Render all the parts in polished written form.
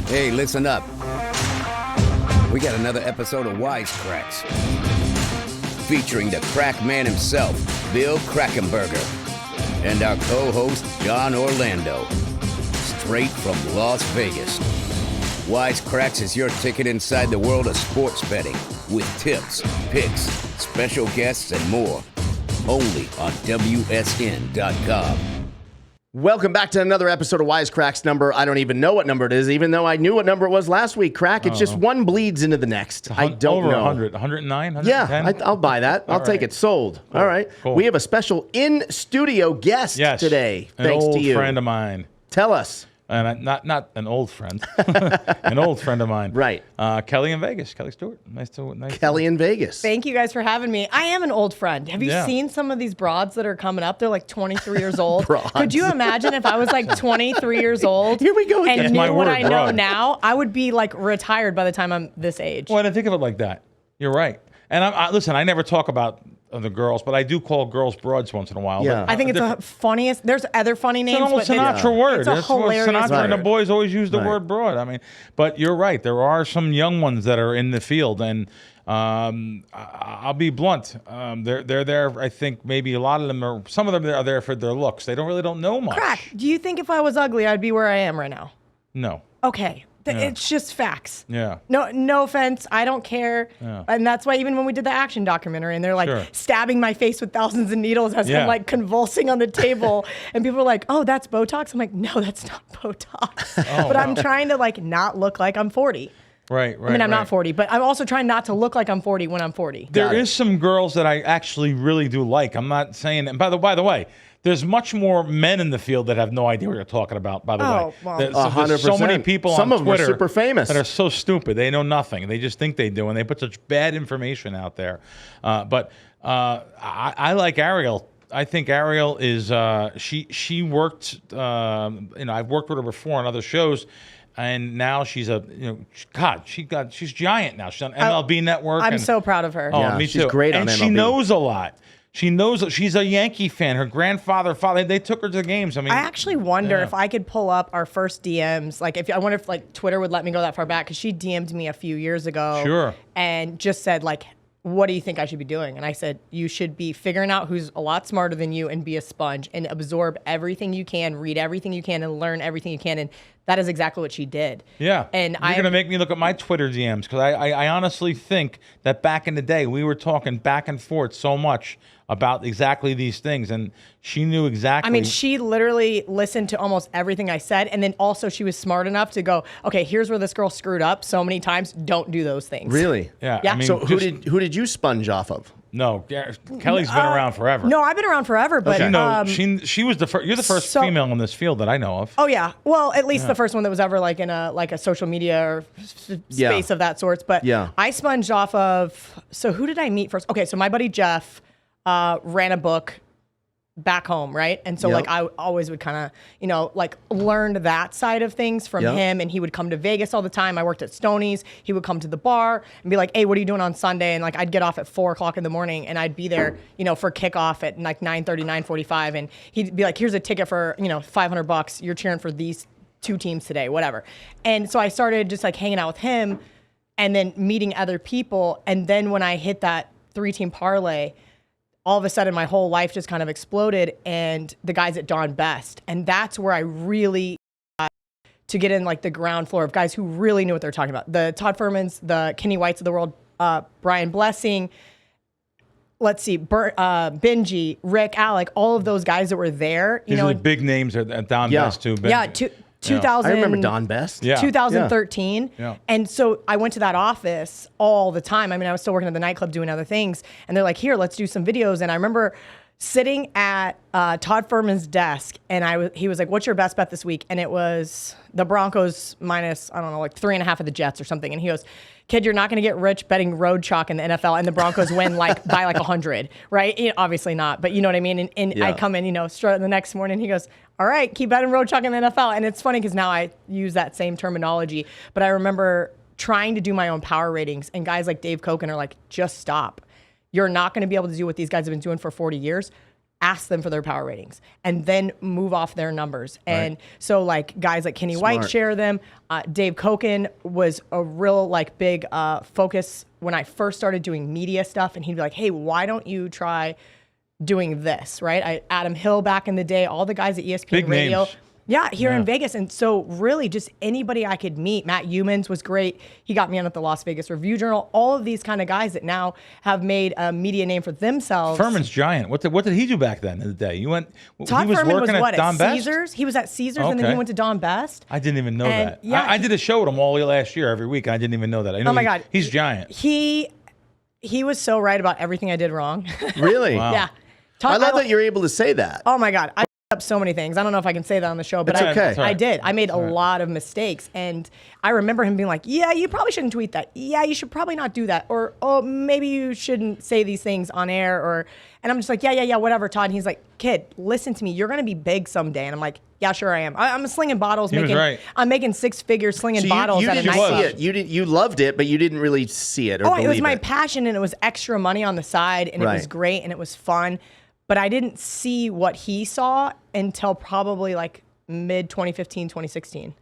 Hey, listen up. We got another episode of Wise Kracks, featuring the crack man himself, Bill Krackomberger, and our co-host, John Orlando, straight from Las Vegas. Wise Kracks is your ticket inside the world of sports betting, with tips, picks, special guests, and more. Only on WSN.com. Welcome back to another episode of Wise Kracks. I don't even know what number it is, even though I knew what number it was last week. Crack, it's just one bleeds into the next. I don't know. Over 100, 109, 110? Yeah, I'll buy that. I'll take it. Sold. Cool. All right. Cool. We have a special in-studio guest today, thanks to you. An old friend of mine. Tell us. And not an old friend, an old friend of mine. Right. Kelly in Vegas. Kelly Stewart. Nice to Kelly in Vegas. Thank you guys for having me. I am an old friend. Have you seen some of these broads that are coming up? They're like 23 years old. Could you imagine if I was like 23 years old? Here we go again. And knew what I know broad. now? I would be like retired by the time I'm this age. Well, I didn't think of it like that. You're right. And listen, I never talk about the girls, but I do call girls broads once in a while. Yeah. I think it's the funniest. There's other funny names. It's an old Sinatra word. It's a hilarious Sinatra word. and the boys always use the word broad. I mean, but you're right. There are some young ones that are in the field, and I'll be blunt. They're there. I think maybe a lot of them are. Some of them are there for their looks. They don't know much. Crack. Do you think if I was ugly, I'd be where I am right now? No. Okay. It's just facts. Yeah. No offense. I don't care. Yeah. And that's why even when we did the action documentary and they're like stabbing my face with thousands of needles as I'm like convulsing on the table and people are like, oh, that's Botox. I'm like, no, that's not Botox. But I'm trying to like not look like I'm 40. Right. I mean, I'm not 40, but I'm also trying not to look like I'm 40 when I'm 40. There is some girls that I actually really do like. I'm not saying, and by the way, there's much more men in the field that have no idea what you're talking about, by the way. Well, there's 100%. so many people Some on of them are Twitter super famous. that are so stupid. They know nothing. They just think they do, and they put such bad information out there. But I like Ariel. I think Ariel is, she worked, I've worked with her before on other shows. And now she's she's giant now. She's on MLB Network. I'm so proud of her. Oh, Yeah, me she's too. great on and MLB. she knows a lot. She knows she's a Yankee fan. Her grandfather, father, they took her to the games. I mean, I actually wonder if I could pull up our first DMs. Like, I wonder if like Twitter would let me go that far back because she DM'd me a few years ago. Sure. And just said like, what do you think I should be doing? And I said, you should be figuring out who's a lot smarter than you and be a sponge and absorb everything you can, read everything you can, and learn everything you can. And that is exactly what she did. Yeah. And you're going to make me look at my Twitter DMs because I honestly think that back in the day, we were talking back and forth so much about exactly these things. And she knew exactly. I mean, she literally listened to almost everything I said. And then also she was smart enough to go, okay, here's where this girl screwed up so many times. Don't do those things. Really? Yeah. Yeah. I mean, So who did you sponge off of? No, Kelly's been around forever. No, I've been around forever, but she was the first. You're the first female in this field that I know of. Oh yeah, well at least the first one that was ever like in a social media or space of that sorts. But I sponged off of. So who did I meet first? Okay, so my buddy Jeff ran a book back home, right? And so like I always would kind of, like learned that side of things from him, and he would come to Vegas all the time. I worked at Stoney's. He would come to the bar and be like, hey, what are you doing on Sunday? And like I'd get off at 4:00 in the morning and I'd be there, for kickoff at like 9:30, 9:45. And he'd be like, here's a ticket for, $500. You're cheering for these two teams today, whatever. And so I started just like hanging out with him and then meeting other people. And then when I hit that 3-team parlay, all of a sudden my whole life just kind of exploded, and the guys at Dawn Best. And that's where I really got to get in like the ground floor of guys who really knew what they're talking about. The Todd Furmans, the Kenny Whites of the world, Brian Blessing, let's see, Benji, Rick, Alec, all of those guys that were there. These are the big names at Don Best too. Yeah, 2000. I remember Don Best. Yeah. 2013. Yeah. And so I went to that office all the time. I mean, I was still working at the nightclub doing other things. And they're like, here, let's do some videos. And I remember sitting at Todd Furman's desk, and he was like, what's your best bet this week? And it was the Broncos minus, I don't know, like 3.5 of the Jets or something. And he goes, kid, you're not going to get rich betting road chalk in the NFL, and the Broncos win like by like 100, right? Obviously not, but you know what I mean? And I come in, straight the next morning, he goes, all right, keep betting road chalk in the NFL. And it's funny because now I use that same terminology, but I remember trying to do my own power ratings, and guys like Dave Koken are like, just stop. You're not going to be able to do what these guys have been doing for 40 years. ask them for their power ratings and then move off their numbers. And so like guys like Kenny White share them. Dave Koken was a real like big focus when I first started doing media stuff. And he'd be like, hey, why don't you try doing this, right? Adam Hill back in the day, all the guys at ESPN big Radio. Names. Yeah, here in Vegas. And so really just anybody I could meet. Matt Humans was great. He got me on at the Las Vegas Review-Journal. All of these kind of guys that now have made a media name for themselves. Furman's giant. What did he do back then in the day? You went. Todd he was Furman working was what, at Don Best? Caesars? He was at Caesars and then he went to Don Best. I didn't even know And, that. yeah, I did a show with him all last year, every week. And I didn't even know that. I know my God. He's giant. He was so right about everything I did wrong. Really? Wow. Yeah. I love that you're able to say that. Oh my God. I up so many things. I don't know if I can say that on the show, but It's okay. I did. I made a lot of mistakes. And I remember him being like, yeah, you probably shouldn't tweet that. Yeah, you should probably not do that. Or, oh, maybe you shouldn't say these things on air. And I'm just like, yeah, whatever, Todd. And he's like, kid, listen to me. You're going to be big someday. And I'm like, yeah, sure I am. I'm slinging bottles. I'm making 6 figures slinging bottles at a nightclub. You loved it, but you didn't really see it or it was my passion, and it was extra money on the side, and it was great, and it was fun. But I didn't see what he saw until probably like mid 2015, 2016.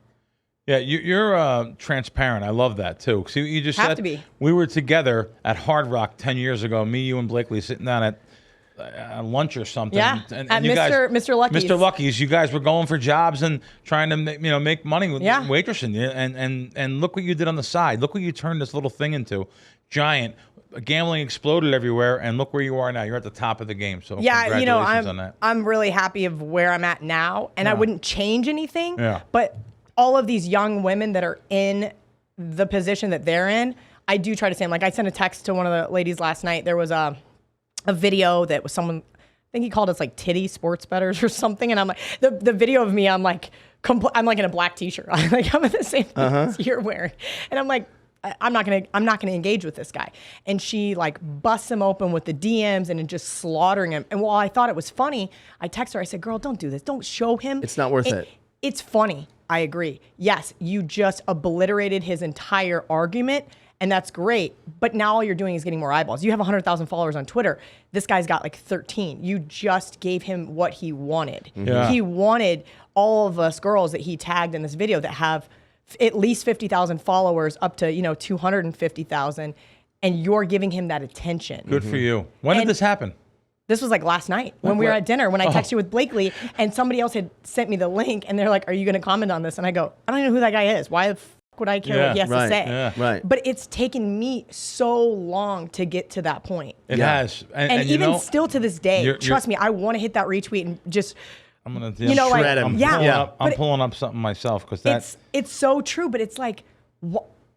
Yeah, you're transparent. I love that too. See what you just said? Have to be. We were together at Hard Rock 10 years ago. Me, you, and Blakely sitting down at lunch or something. Yeah, and at you Mr. Lucky's. Mr. Lucky's. You guys were going for jobs and trying to make money with waitressing. And look what you did on the side. Look what you turned this little thing into. Giant. Gambling exploded everywhere, and look where you are now. You're at the top of the game. So congratulations on that. I'm really happy of where I'm at now, and I wouldn't change anything. Yeah. But all of these young women that are in the position that they're in, I do try to say, like I sent a text to one of the ladies last night. There was a video that was someone, I think he called us like titty sports bettors or something, and I'm like, the video of me, I'm like in a black t-shirt. I'm in the same thing as you're wearing, and I'm like, I'm not gonna engage with this guy. And she like busts him open with the DMs and just slaughtering him. And while I thought it was funny, I text her. I said, "Girl, don't do this. Don't show him. It's not worth it. It's funny. I agree. Yes, you just obliterated his entire argument, and that's great. But now all you're doing is getting more eyeballs. You have 100,000 followers on Twitter. This guy's got like 13. You just gave him what he wanted. Yeah. He wanted all of us girls that he tagged in this video that have at least 50,000 followers up to 250,000, and you're giving him that attention. Good for you. When did this happen? This was like last night when we were at dinner, when I texted you with Blakely, and somebody else had sent me the link, and they're like, are you going to comment on this? And I go, I don't even know who that guy is. Why the f would I care what he has to say? Yeah. Right. But it's taken me so long to get to that point. It has. And even still to this day, trust me, I want to hit that retweet and just... I'm gonna shred him. I'm pulling up something myself because it's so true. But it's like,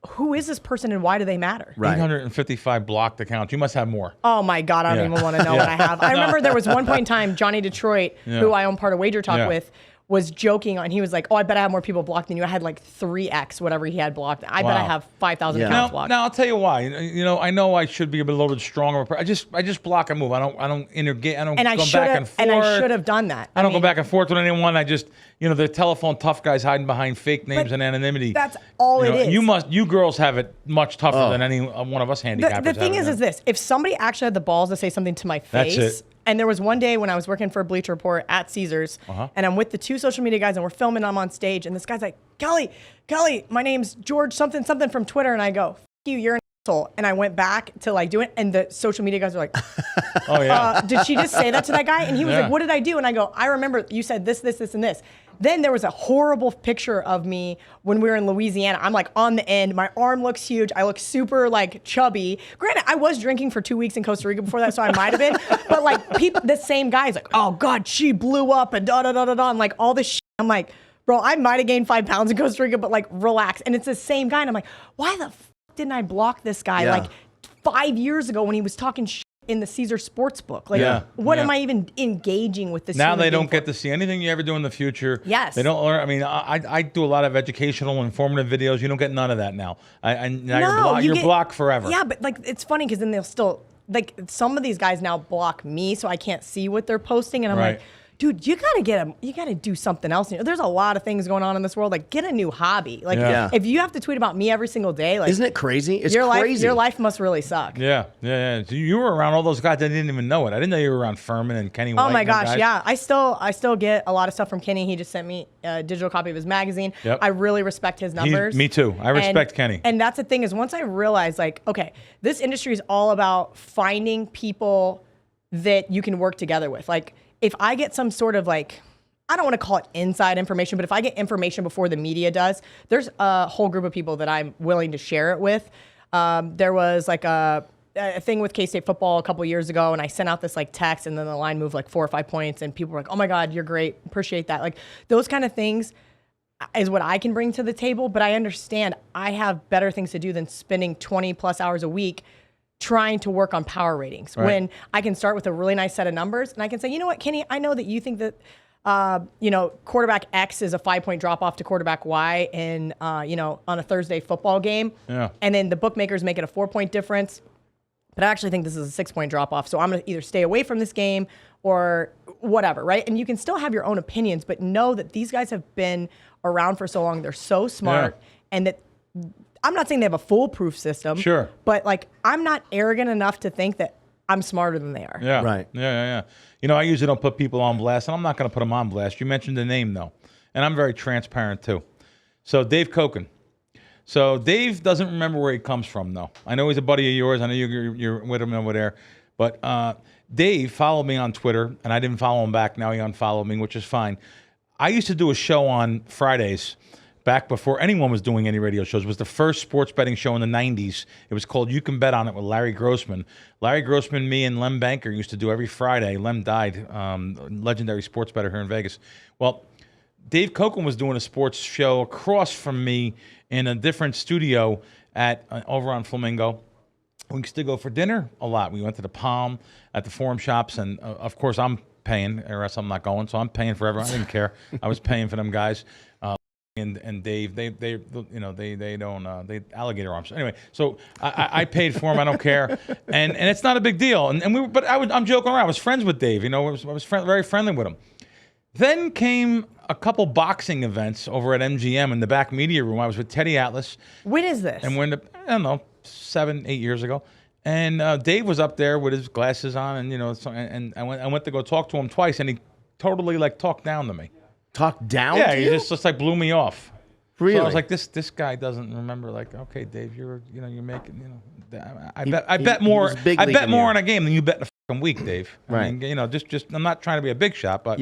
who is this person and why do they matter? Right. 855 blocked accounts. You must have more. Oh my God, I don't even want to know what I have. I remember there was one point in time, Johnny Detroit, who I own part of WagerTalk with, was joking on. He was like, "Oh, I bet I have more people blocked than you." I had like 3x whatever he had blocked. I bet I have 5,000 accounts blocked. Now I'll tell you why. I know I should be a little bit stronger. I just block and move. I don't intergate. I don't go back and forth. And I should have done that. I don't go back and forth with anyone. I just the telephone tough guys hiding behind fake names and anonymity. That's all it is. You girls have it much tougher than any one of us handicappers. The thing is this: if somebody actually had the balls to say something to my face. That's it. And there was one day when I was working for Bleacher Report at Caesars, and I'm with the 2 social media guys, and we're filming. I'm on stage, and this guy's like, Kelly, my name's George something from Twitter, and I go, F you're an asshole. And I went back to like do it, and the social media guys are like, oh yeah, did she just say that to that guy? And he was like, what did I do? And I go, I remember you said this, and this. Then there was a horrible picture of me when we were in Louisiana. I'm like on the end. My arm looks huge. I look super like chubby. Granted, I was drinking for 2 weeks in Costa Rica before that, so I might have been. But like people, the same guy's like, oh God, she blew up and da da da da da, and like all this shit. I'm like, bro, I might have gained 5 pounds in Costa Rica, but like relax. And it's the same guy. And I'm like, why the f didn't I block this guy like 5 years ago when he was talking shit in the Caesar sports book? Like, what am I even engaging with this? Now they don't get to see anything you ever do in the future. Yes. They don't learn. I mean, I do a lot of educational, informative videos. You don't get none of that now. You're blocked forever. Yeah, but like it's funny because then they'll still, like some of these guys now block me so I can't see what they're posting. And I'm like, dude, you gotta do something else. There's a lot of things going on in this world. Like, get a new hobby. Like, if you have to tweet about me every single day, like, isn't it crazy? It's crazy. Your life must really suck. Yeah. You were around all those guys that didn't even know it. I didn't know you were around Furman and Kenny White. Oh my gosh, yeah. I still get a lot of stuff from Kenny. He just sent me a digital copy of his magazine. Yep. I really respect his numbers. Me too. I respect Kenny. And that's the thing is, once I realized, like, okay, this industry is all about finding people that you can work together with. Like, if I get some sort of, like, I don't want to call it inside information, but if I get information before the media does, there's a whole group of people that I'm willing to share it with. There was like a thing with K-State football a couple years ago, and I sent out this like text, and then the line moved like 4 or 5 points, and people were like, "Oh my God, you're great, appreciate that." Like, those kind of things is what I can bring to the table, but I understand I have better things to do than spending 20 plus hours a week trying to work on power ratings. Right. When I can start with a really nice set of numbers, and I can say, you know what, Kenny, I know that you think that quarterback X is a 5-point drop off to quarterback Y in, on a Thursday football game. Yeah. And then the bookmakers make it a 4-point difference. But I actually think this is a 6-point drop off. So I'm going to either stay away from this game or whatever, right? And you can still have your own opinions, but know that these guys have been around for so long. They're so smart. Yeah. And that I'm not saying they have a foolproof system. Sure. But like, I'm not arrogant enough to think that I'm smarter than they are. Yeah. Right. Yeah. I usually don't put people on blast, and I'm not going to put them on blast. You mentioned the name, though, and I'm very transparent, too. So Dave Koken. So Dave doesn't remember where he comes from, though. I know he's a buddy of yours. I know you're with him over there. But Dave followed me on Twitter, and I didn't follow him back. Now he unfollowed me, which is fine. I used to do a show on Fridays back before anyone was doing any radio shows. It was the first sports betting show in the 90s. It was called You Can Bet On It with Larry Grossman. Larry Grossman, me, and Lem Banker used to do every Friday. Lem died, legendary sports bettor here in Vegas. Well, Dave Koken was doing a sports show across from me in a different studio over on Flamingo. We used to go for dinner a lot. We went to the Palm at the Forum Shops, and of course I'm paying, or else I'm not going, so I'm paying for everyone. I didn't care. I was paying for them guys. And Dave, they don't they alligator arms. Anyway, so I paid for him. I don't care, and it's not a big deal. I'm joking around. I was friends with Dave. I was very friendly with him. Then came a couple boxing events over at MGM in the back media room. I was with Teddy Atlas. When is this? And I don't know, 7-8 years ago. And Dave was up there with his glasses on, and I went to go talk to him twice, and he totally talked down to me. Talk down? Yeah, to he you? just blew me off. Really? So I was like, this guy doesn't remember. Like, okay, Dave, you're making, I bet more on a game than you bet in a fucking week, Dave. Right. I mean, just I'm not trying to be a big shot, but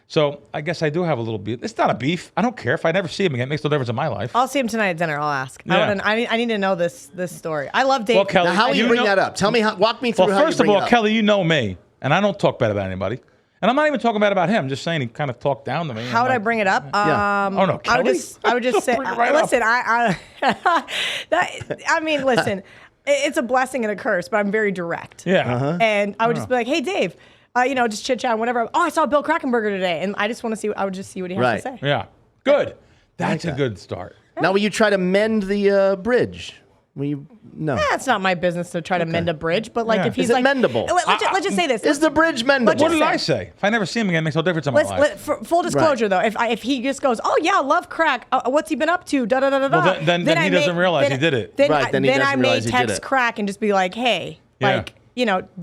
so I guess I do have a little beef. It's not a beef. I don't care if I never see him again. It makes no difference in my life. I'll see him tonight at dinner. I'll ask. Yeah. I need to know this story. I love Dave. Well, Kelly, now, how do you bring that up? Tell me walk me through. Well, first of all, Kelly, you know me, and I don't talk bad about anybody. And I'm not even talking bad about him. I'm just saying he kind of talked down to me. How would I bring it up? Yeah. Oh no, Kelly? I would just say, listen. Listen. It's a blessing and a curse, but I'm very direct. Yeah. Uh-huh. And I would just be like, hey, Dave, just chit chat, whatever. Oh, I saw Bill Krackomberger today, and I just want to see. I would just see what he has to say. Yeah. Good. That's a good start. Now, will you try to mend the bridge? No. It's not my business to try to mend a bridge, but if he's is it mendable? Let's just say this. Is the bridge mendable? What did I say? If I never see him again, it makes no difference in my life. Full disclosure, though, if he just goes, oh yeah, love crack, what's he been up to? Da da da da da. Well, then he doesn't realize he did it. Then I may text Crack and just be like, hey,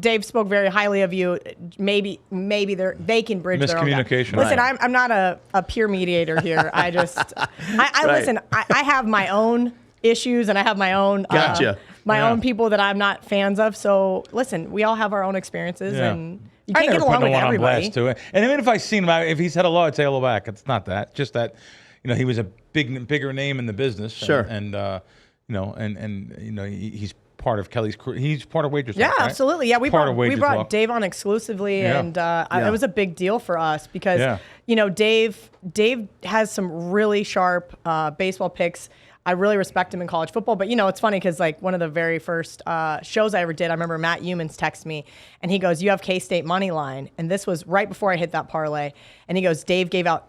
Dave spoke very highly of you. Maybe they can bridge their own miscommunication. Listen, I'm not a peer mediator here. I listen. I have my own issues, and I have my own own people that I'm not fans of. So lison, we all have our own experiences, and you can't get along with everybody. And even if I seen him, if he said hello, I'd say hello back. It's not that. Just that, he was a bigger name in the business. Sure. And he's part of Kelly's crew. He's part of WagerTalk. Yeah, right? absolutely. Yeah, we brought Dave on exclusively, and it was a big deal for us because Dave has some really sharp baseball picks. I really respect him in college football, but it's funny because one of the very first shows I ever did, I remember Matt Humans texted me and he goes, "You have K-State money line," and this was right before I hit that parlay. And he goes, "Dave gave out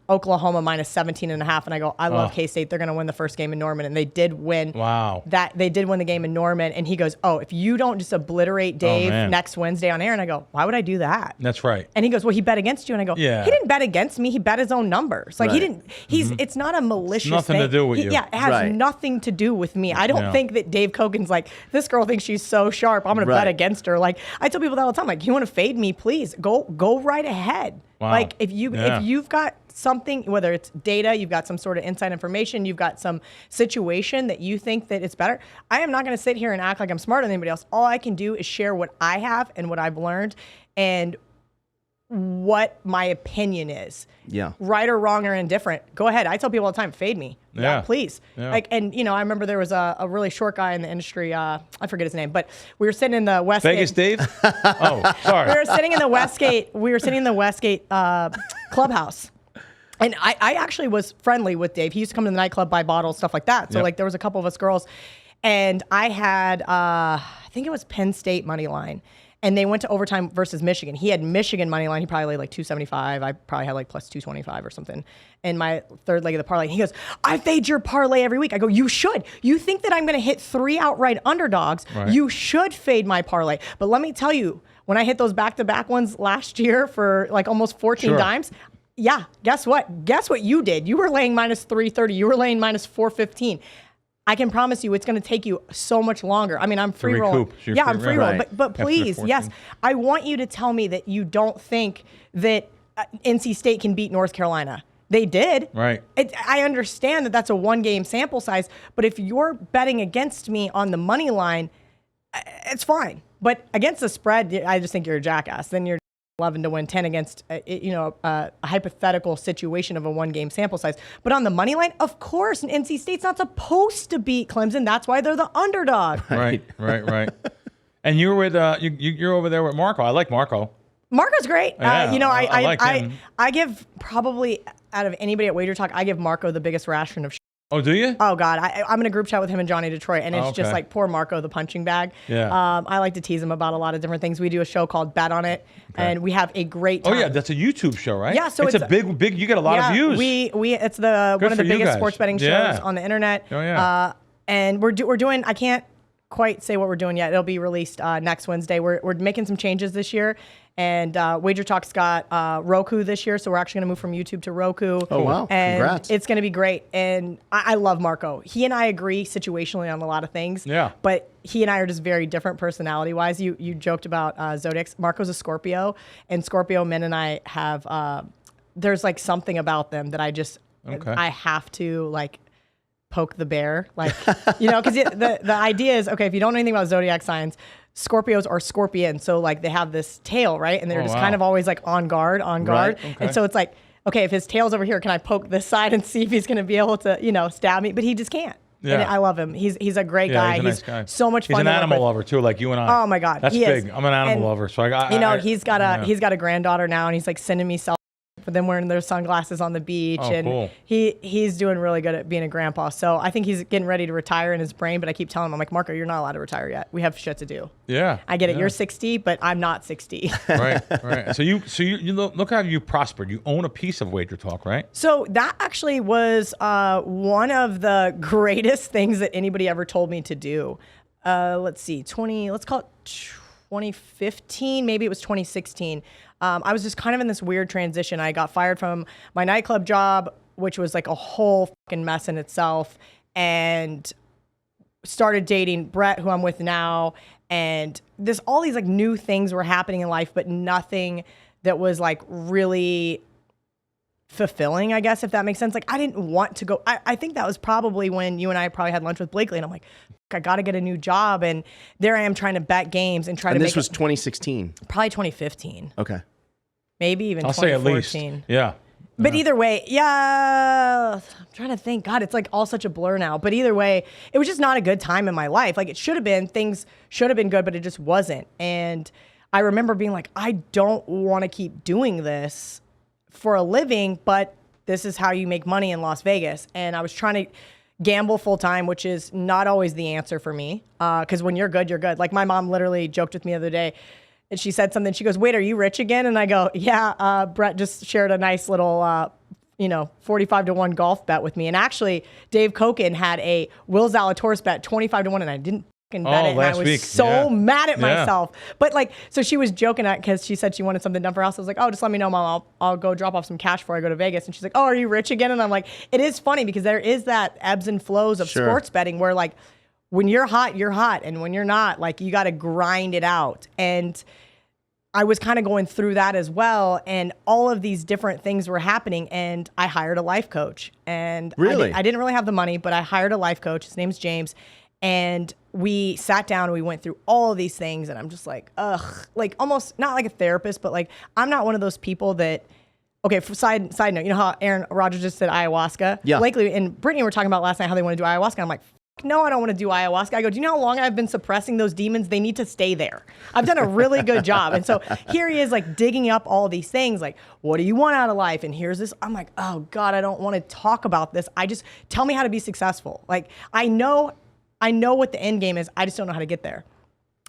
Oklahoma minus 17.5. And I go, I love K-State. They're going to win the first game in Norman. And they did win. Wow. They did win the game in Norman. And he goes, if you don't just obliterate Dave next Wednesday on air. And I go, why would I do that? That's right. And he goes, well, he bet against you. And I go, he didn't bet against me. He bet his own numbers. Like he didn't, it's not a malicious nothing thing. to do with you. Yeah, it has nothing to do with me. I don't think that Dave Kogan's like, this girl thinks she's so sharp. I'm going to bet against her. Like I tell people that all the time, like, you want to fade me, please go right ahead. Wow. Like if you've got something, whether it's data, you've got some sort of inside information, you've got some situation that you think that it's better. I am not going to sit here and act like I'm smarter than anybody else. All I can do is share what I have and what I've learned and what my opinion is. Yeah. Right or wrong or indifferent. Go ahead. I tell people all the time, fade me. Yeah, please. Yeah. Like, and I remember there was a really short guy in the industry. I forget his name, but we were sitting in the Westgate. Vegas Dave? Oh, sorry. We were sitting in the Westgate clubhouse. And I actually was friendly with Dave. He used to come to the nightclub, buy bottles, stuff like that. So like there was a couple of us girls, and I had I think it was Penn State money line, and they went to overtime versus Michigan. He had Michigan money line. He probably laid like 275. I probably had like plus 225 or something. And my third leg of the parlay, he goes, I fade your parlay every week. I go, you should. You think that I'm going to hit 3 outright underdogs? Right. You should fade my parlay. But let me tell you, when I hit those back-to-back ones last year for like almost 14 dimes. Yeah, guess what? Guess what you did? You were laying minus 330. You were laying minus 415. I can promise you it's going to take you so much longer. I mean, I'm free rolling. Yeah, I'm free rolling. But please, yes, I want you to tell me that you don't think that NC State can beat North Carolina. They did. Right. I understand that that's a 1-game sample size, but if you're betting against me on the money line, it's fine. But against the spread, I just think you're a jackass. Then you're 11 to win 10 against a hypothetical situation of a 1-game sample size. But on the money line, of course, NC State's not supposed to beat Clemson. That's why they're the underdog. Right. And you're with you're over there with Marco. I like Marco. Marco's great. Yeah, I like him. I give probably out of anybody at WagerTalk, I give Marco the biggest ration of. Oh, do you? Oh, God. I'm in a group chat with him and Johnny Detroit, and it's just like poor Marco, the punching bag. Yeah. I like to tease him about a lot of different things. We do a show called Bet on It, and we have a great time. Oh, yeah. That's a YouTube show, right? Yeah. So it's a big, you get a lot of views. It's one of the biggest sports betting shows on the internet. Oh, yeah. And we're doing, I can't quite say what we're doing yet. It'll be released next Wednesday. We're making some changes this year. And WagerTalk's got Roku this year, so we're actually going to move from YouTube to Roku. Oh, wow. And congrats. It's going to be great. And I love Marco. He and I agree situationally on a lot of things. Yeah. But he and I are just very different personality-wise. You joked about Zodiacs. Marco's a Scorpio, and Scorpio men and I have, there's like something about them that I have to like poke the bear. Like, because the idea is, okay, if you don't know anything about zodiac signs, Scorpios are scorpions, so like they have this tail, right? And they're just kind of always like on guard. Right, okay. And so it's like, okay, if his tail's over here, can I poke this side and see if he's going to be able to, stab me? But he just can't. Yeah. And I love him. He's a great guy. He's a nice guy. So much fun. He's an animal lover too, like you and I. Oh my God, that's big. I'm an animal lover, so he's got a granddaughter now, and he's like sending me for them wearing their sunglasses on the beach. Cool. He's doing really good at being a grandpa. So I think he's getting ready to retire in his brain, but I keep telling him, I'm like, Marco, you're not allowed to retire yet. We have shit to do. Yeah. I get it. You're 60, but I'm not 60. Right. So you look how you prospered. You own a piece of WagerTalk, right? So that actually was one of the greatest things that anybody ever told me to do. Let's call it 2015, maybe it was 2016. I was just kind of in this weird transition. I got fired from my nightclub job, which was like a whole fucking mess in itself, and started dating Brett, who I'm with now. And all these like new things were happening in life, but nothing that was like really fulfilling, I guess, if that makes sense. Like I didn't want to go. I think that was probably when you and I probably had lunch with Blakely, and I'm like, I got to get a new job. And there I am trying to bet games and try to make. And this was 2016. Probably 2015. Okay. Maybe even I'll 2014. say at least. Yeah. But either way, I'm trying to think. God, it's like all such a blur now. But either way, it was just not a good time in my life. Like it should have been. Things should have been good, but it just wasn't. And I remember being like, I don't want to keep doing this for a living, but this is how you make money in Las Vegas. And I was trying to gamble full time, which is not always the answer for me. Because when you're good, you're good. Like my mom literally joked with me the other day, and she said something. She goes, "Wait, are you rich again?" And I go, "Yeah." Brett just shared a nice little 45-1 golf bet with me. And actually, Dave Koken had a Will Zalatoris bet 25-1, and I didn't fucking bet it. And I was so mad at myself. But so she was joking at because she said she wanted something done for her house. I was like, oh, just let me know, Mom. I'll go drop off some cash before I go to Vegas. And she's like, oh, are you rich again? And I'm like, it is funny because there is that ebbs and flows of sports betting where when you're hot, you're hot. And when you're not, you got to grind it out. And I was kind of going through that as well, and all of these different things were happening, and I hired a life coach. And really? I didn't really have the money, but I hired a life coach. His name's James. And we sat down and we went through all of these things, and I'm just almost not like a therapist, but I'm not one of those people that, okay, for side note, you know how Aaron Rodgers just said ayahuasca? Yeah. Blakely and Brittany were talking about last night how they want to do ayahuasca. I'm like, no, I don't want to do ayahuasca. I go, do you know how long I've been suppressing those demons? They need to stay there. I've done a really good job. And so here he is digging up all these things what do you want out of life? And here's this. I'm like, oh God, I don't want to talk about this. Tell me how to be successful. I know what the end game is. I just don't know how to get there.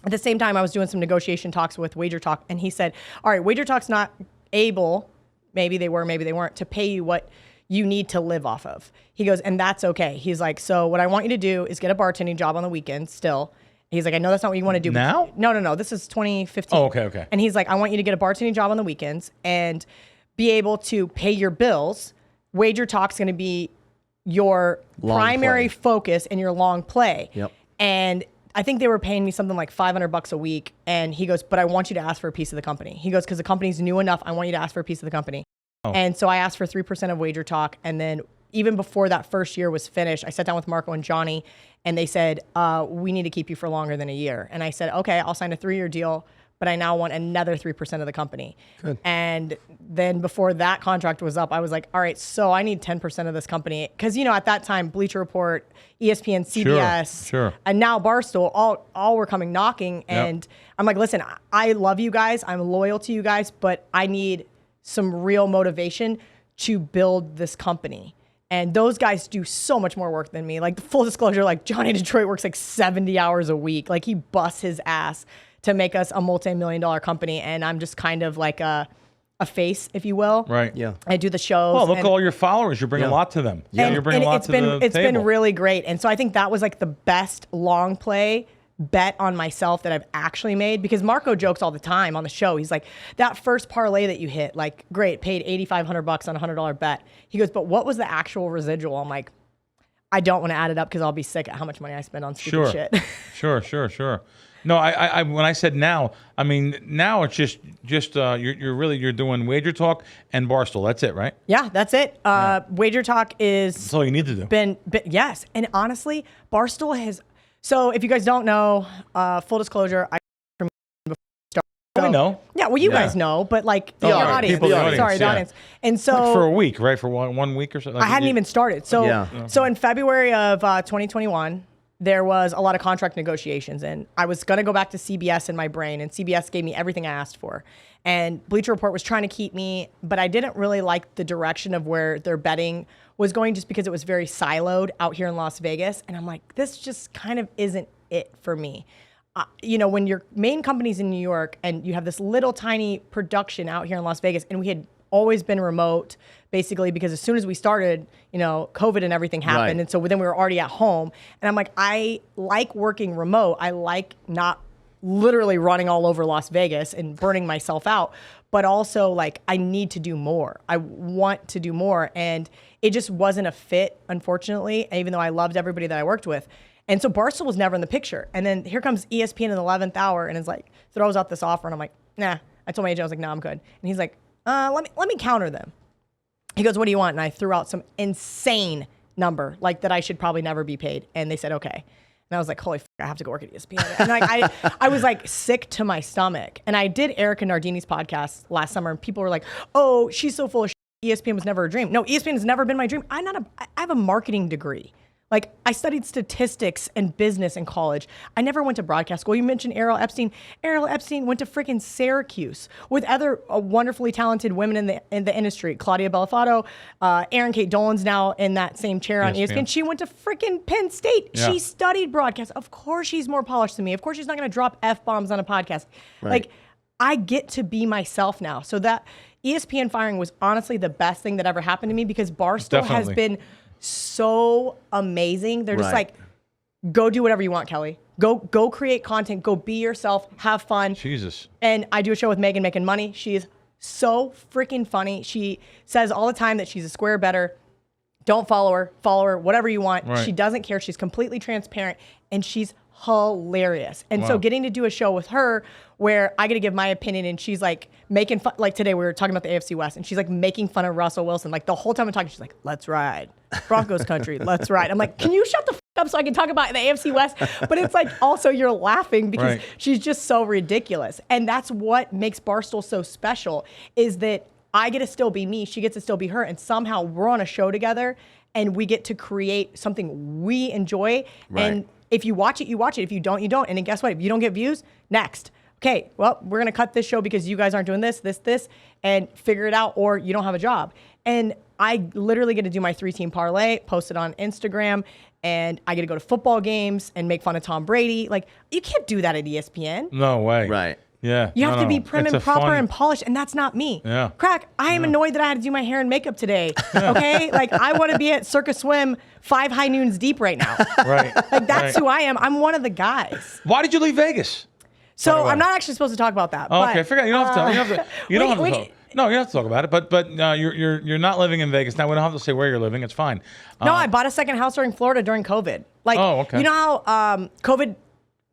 At the same time, I was doing some negotiation talks with WagerTalk, and he said, all right, WagerTalk's not able, maybe they were, maybe they weren't, to pay you what you need to live off of. He goes, and that's okay. He's like, so what I want you to do is get a bartending job on the weekends still. He's like, I know that's not what you want to do. Now? No. This is 2015. Oh, okay. And he's like, I want you to get a bartending job on the weekends and be able to pay your bills. WagerTalk's going to be your primary focus in your long play. Yep. And I think they were paying me something like $500 a week. And he goes, but I want you to ask for a piece of the company. He goes, because the company's new enough. I want you to ask for a piece of the company. Oh. And so I asked for 3% of WagerTalk. And then even before that first year was finished, I sat down with Marco and Johnny, and they said, we need to keep you for longer than a year. And I said, okay, I'll sign a 3-year deal, but I now want another 3% of the company. Good. And then before that contract was up, I was like, all right, so I need 10% of this company. Because, at that time, Bleacher Report, ESPN, CBS, sure. And now Barstool, all were coming knocking. And I'm like, listen, I love you guys. I'm loyal to you guys, but I need some real motivation to build this company. And those guys do so much more work than me. Full disclosure, Johnny Detroit works 70 hours a week. He busts his ass to make us a multi-million-dollar company. And I'm just kind of like a face, if you will. Right. Yeah. I do the shows. Well, look at all your followers. You're bringing a lot to them. Yeah. You're bringing a lot to the table. It's been really great. And so I think that was the best long play bet on myself that I've actually made, because Marco jokes all the time on the show. He's like, that first parlay that you hit, great, paid $8,500 on a $100 bet. He goes, but what was the actual residual? I'm like, I don't want to add it up because I'll be sick at how much money I spend on stupid shit. Sure. No, I when I said now, I mean now it's just you're doing WagerTalk and Barstool. That's it, right? Yeah, that's it. WagerTalk is that's all you need to do. Yes, and honestly, Barstool has. So if you guys don't know, full disclosure, I know. Yeah, well, you guys know, but the audience. The audience. And so for a week, right? For one week or something. I hadn't even started. So in February of 2021, there was a lot of contract negotiations, and I was going to go back to CBS in my brain, and CBS gave me everything I asked for. And Bleacher Report was trying to keep me, but I didn't really like the direction of where their betting was going, just because it was very siloed out here in Las Vegas. And I'm like, this just kind of isn't it for me. When your main company's in New York and you have this little tiny production out here in Las Vegas, and we had always been remote, basically, because as soon as we started, COVID and everything happened. Right. And so then we were already at home. And I'm like, I like working remote. I like not literally running all over Las Vegas and burning myself out, but also I need to do more. I want to do more. And it just wasn't a fit, unfortunately, even though I loved everybody that I worked with. And so Barstool was never in the picture. And then here comes ESPN in the 11th hour and is throws out this offer. And I'm like, nah. I told my agent, I was like, no, I'm good. And he's like, let me counter them. He goes, what do you want? And I threw out some insane number, that I should probably never be paid. And they said, okay. And I was like, holy fuck, I have to go work at ESPN. And I was sick to my stomach. And I did Erica Nardini's podcast last summer, and people were like, oh, she's so full of shit. ESPN was never a dream. No, ESPN has never been my dream. I have a marketing degree. I studied statistics and business in college. I never went to broadcast school. You mentioned Errol Epstein. Errol Epstein went to freaking Syracuse with other wonderfully talented women in the industry. Claudia Bellafato, Erin Kate Dolan's now in that same chair on ESPN. She went to freaking Penn State. Yeah. She studied broadcast. Of course she's more polished than me. Of course she's not going to drop F-bombs on a podcast. Right. I get to be myself now. So that ESPN firing was honestly the best thing that ever happened to me because Barstool has been so amazing. They're just like, go do whatever you want, Kelly. Go create content. Go be yourself. Have fun. Jesus. And I do a show with Megan Making Money. She is so freaking funny. She says all the time that she's a square better. Don't follow her, whatever you want. Right. She doesn't care. She's completely transparent and she's hilarious. And so getting to do a show with her where I get to give my opinion and she's like making fun, like today we were talking about the AFC West and she's like making fun of Russell Wilson. Like the whole time I'm talking, she's like, let's ride. Broncos country, let's ride. I'm like, can you shut the f up so I can talk about the AFC West? But it's like also you're laughing because she's just so ridiculous. And that's what makes Barstool so special is that I get to still be me, she gets to still be her, and somehow we're on a show together and we get to create something we enjoy. And if you watch it, you watch it. If you don't, you don't. And then guess what? If you don't get views, next. Okay, well, we're going to cut this show because you guys aren't doing this, and figure it out, or you don't have a job. And I literally get to do my 3-team parlay, post it on Instagram, and I get to go to football games and make fun of Tom Brady. Like, you can't do that at ESPN. No way. Right. Yeah. You have to be prim and proper and polished, and that's not me. Yeah. Crack, I am annoyed that I had to do my hair and makeup today. Okay? Like, I want to be at Circa Swim 5 high noons deep right now. Right. Like, that's who I am. I'm one of the guys. Why did you leave Vegas? So I'm not actually supposed to talk about that. Oh, okay, forget. You don't have to. You don't have to talk. No, you don't have to talk about it. But you're not living in Vegas now. We don't have to say where you're living. It's fine. No, I bought a second house during Florida during COVID. Like, you know how COVID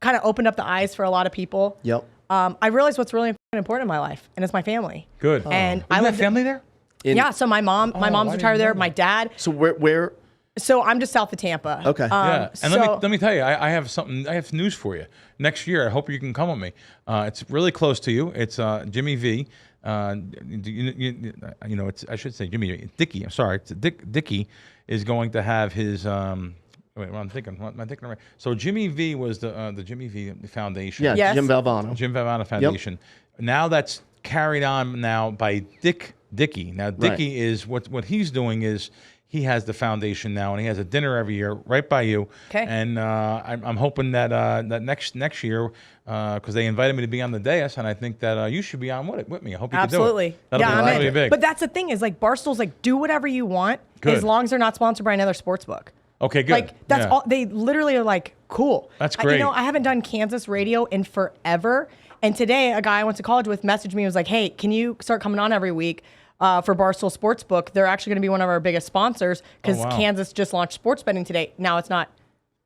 kind of opened up the eyes for a lot of people. Yep. I realized what's really important in my life, and it's my family. Good. And I have family there. Yeah. So my mom's retired there. My dad. So where? So I'm just south of Tampa. Okay. Yeah. And let me tell you, I have something. I have news for you. Next year, I hope you can come with me. It's really close to you. It's Jimmy V. You know, it's I should say Jimmy Dickey. I'm sorry. It's Dickey is going to have his. Wait, what I'm thinking. What am I thinking? Right. So Jimmy V was the Jimmy V Foundation. Yeah. Yes. Jim Valvano Foundation. Yep. Now that's carried on now by Dickey. Now Dickey is what he's doing is. He has the foundation now, and he has a dinner every year right by you. Okay. And I'm hoping that that next year, because they invited me to be on the dais, and I think that you should be on with me. I hope you can do it. Absolutely. That'll be big. But that's the thing is, like, Barstool's like, do whatever you want as long as they're not sponsored by another sports book. Okay, good. Like, that's all. They literally are like, cool. That's great. I haven't done Kansas radio in forever. And today, a guy I went to college with messaged me and was like, hey, can you start coming on every week? For Barstool Sportsbook, they're actually going to be one of our biggest sponsors because Kansas just launched sports betting today. Now it's not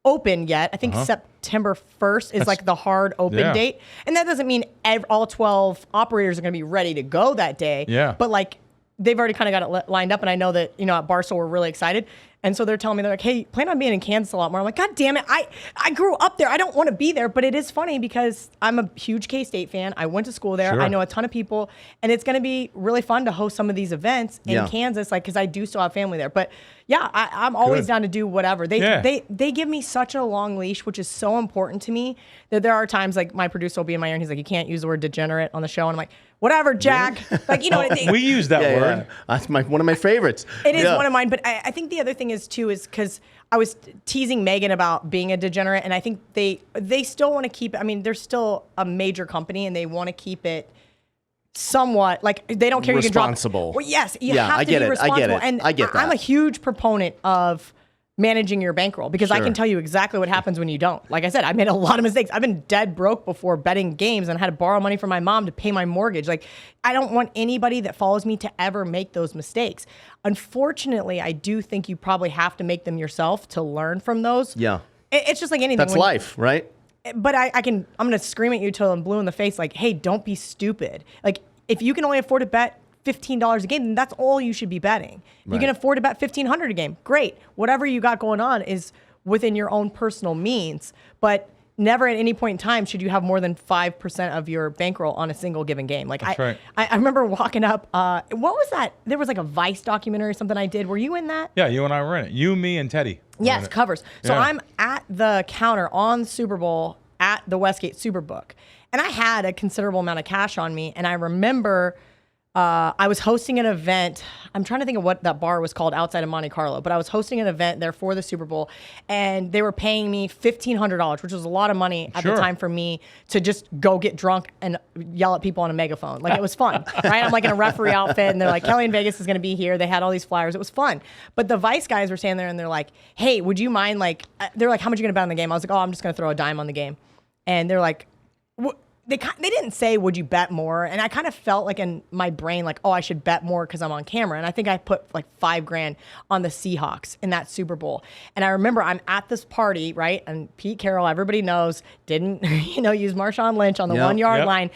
open yet. I think September 1st is like the hard open date. And that doesn't mean all 12 operators are going to be ready to go that day. Yeah. But like they've already kind of got it lined up. And I know that, you know, at Barstool, we're really excited. And so they're telling me, they're like, hey, plan on being in Kansas a lot more. I'm like, God damn it. I grew up there. I don't want to be there. But it is funny because I'm a huge K-State fan. I went to school there. Sure. I know a ton of people. And it's going to be really fun to host some of these events in Kansas, like, because I do still have family there. But yeah, I'm always down to do whatever. They give me such a long leash, which is so important to me that there are times like my producer will be in my ear and he's like, you can't use the word degenerate on the show. And I'm like, whatever, Jack. Like, you know what I mean? We use that word. Yeah. That's one of my favorites. It is one of mine. But I think the other thing is because I was teasing Megan about being a degenerate, and I think they still want to keep it. I mean, they're still a major company, and they want to keep it somewhat like they don't care. Responsible. You can drop. Well, yes, you have to be responsible. I get it. And I get that. I'm a huge proponent of managing your bankroll because I can tell you exactly what happens when you don't. Like I said, I made a lot of mistakes. I've been dead broke before betting games and had to borrow money from my mom to pay my mortgage. Like, I don't want anybody that follows me to ever make those mistakes. Unfortunately, I do think you probably have to make them yourself to learn from those. Yeah. It's just like anything. That's life, right? But I'm going to scream at you till I'm blue in the face. Like, hey, don't be stupid. Like, if you can only afford to bet $15 a game, then that's all you should be betting. Right. You can afford to bet $1,500 a game. Great. Whatever you got going on is within your own personal means, but never at any point in time should you have more than 5% of your bankroll on a single given game. Like I remember walking up, what was that? There was like a Vice documentary or something I did. Were you in that? Yeah, you and I were in it. You, me, and Teddy. Yes, covers. So I'm at the counter on Super Bowl at the Westgate Superbook, and I had a considerable amount of cash on me, and I remember I was hosting an event. I'm trying to think of what that bar was called outside of Monte Carlo, but I was hosting an event there for the Super Bowl, and they were paying me $1,500, which was a lot of money at the time for me to just go get drunk and yell at people on a megaphone. Like, it was fun, right? I'm like in a referee outfit, and they're like, Kelly in Vegas is going to be here. They had all these flyers. It was fun. But the Vice guys were standing there, and they're like, hey, would you mind, like, they're like, how much are you going to bet on the game? I was like, oh, I'm just going to throw a dime on the game. And they're like, they didn't say, would you bet more? And I kind of felt like in my brain, like, oh, I should bet more because I'm on camera. And I think I put like $5,000 on the Seahawks in that Super Bowl. And I remember I'm at this party, right? And Pete Carroll, everybody knows, didn't, use Marshawn Lynch on the 1 yard line.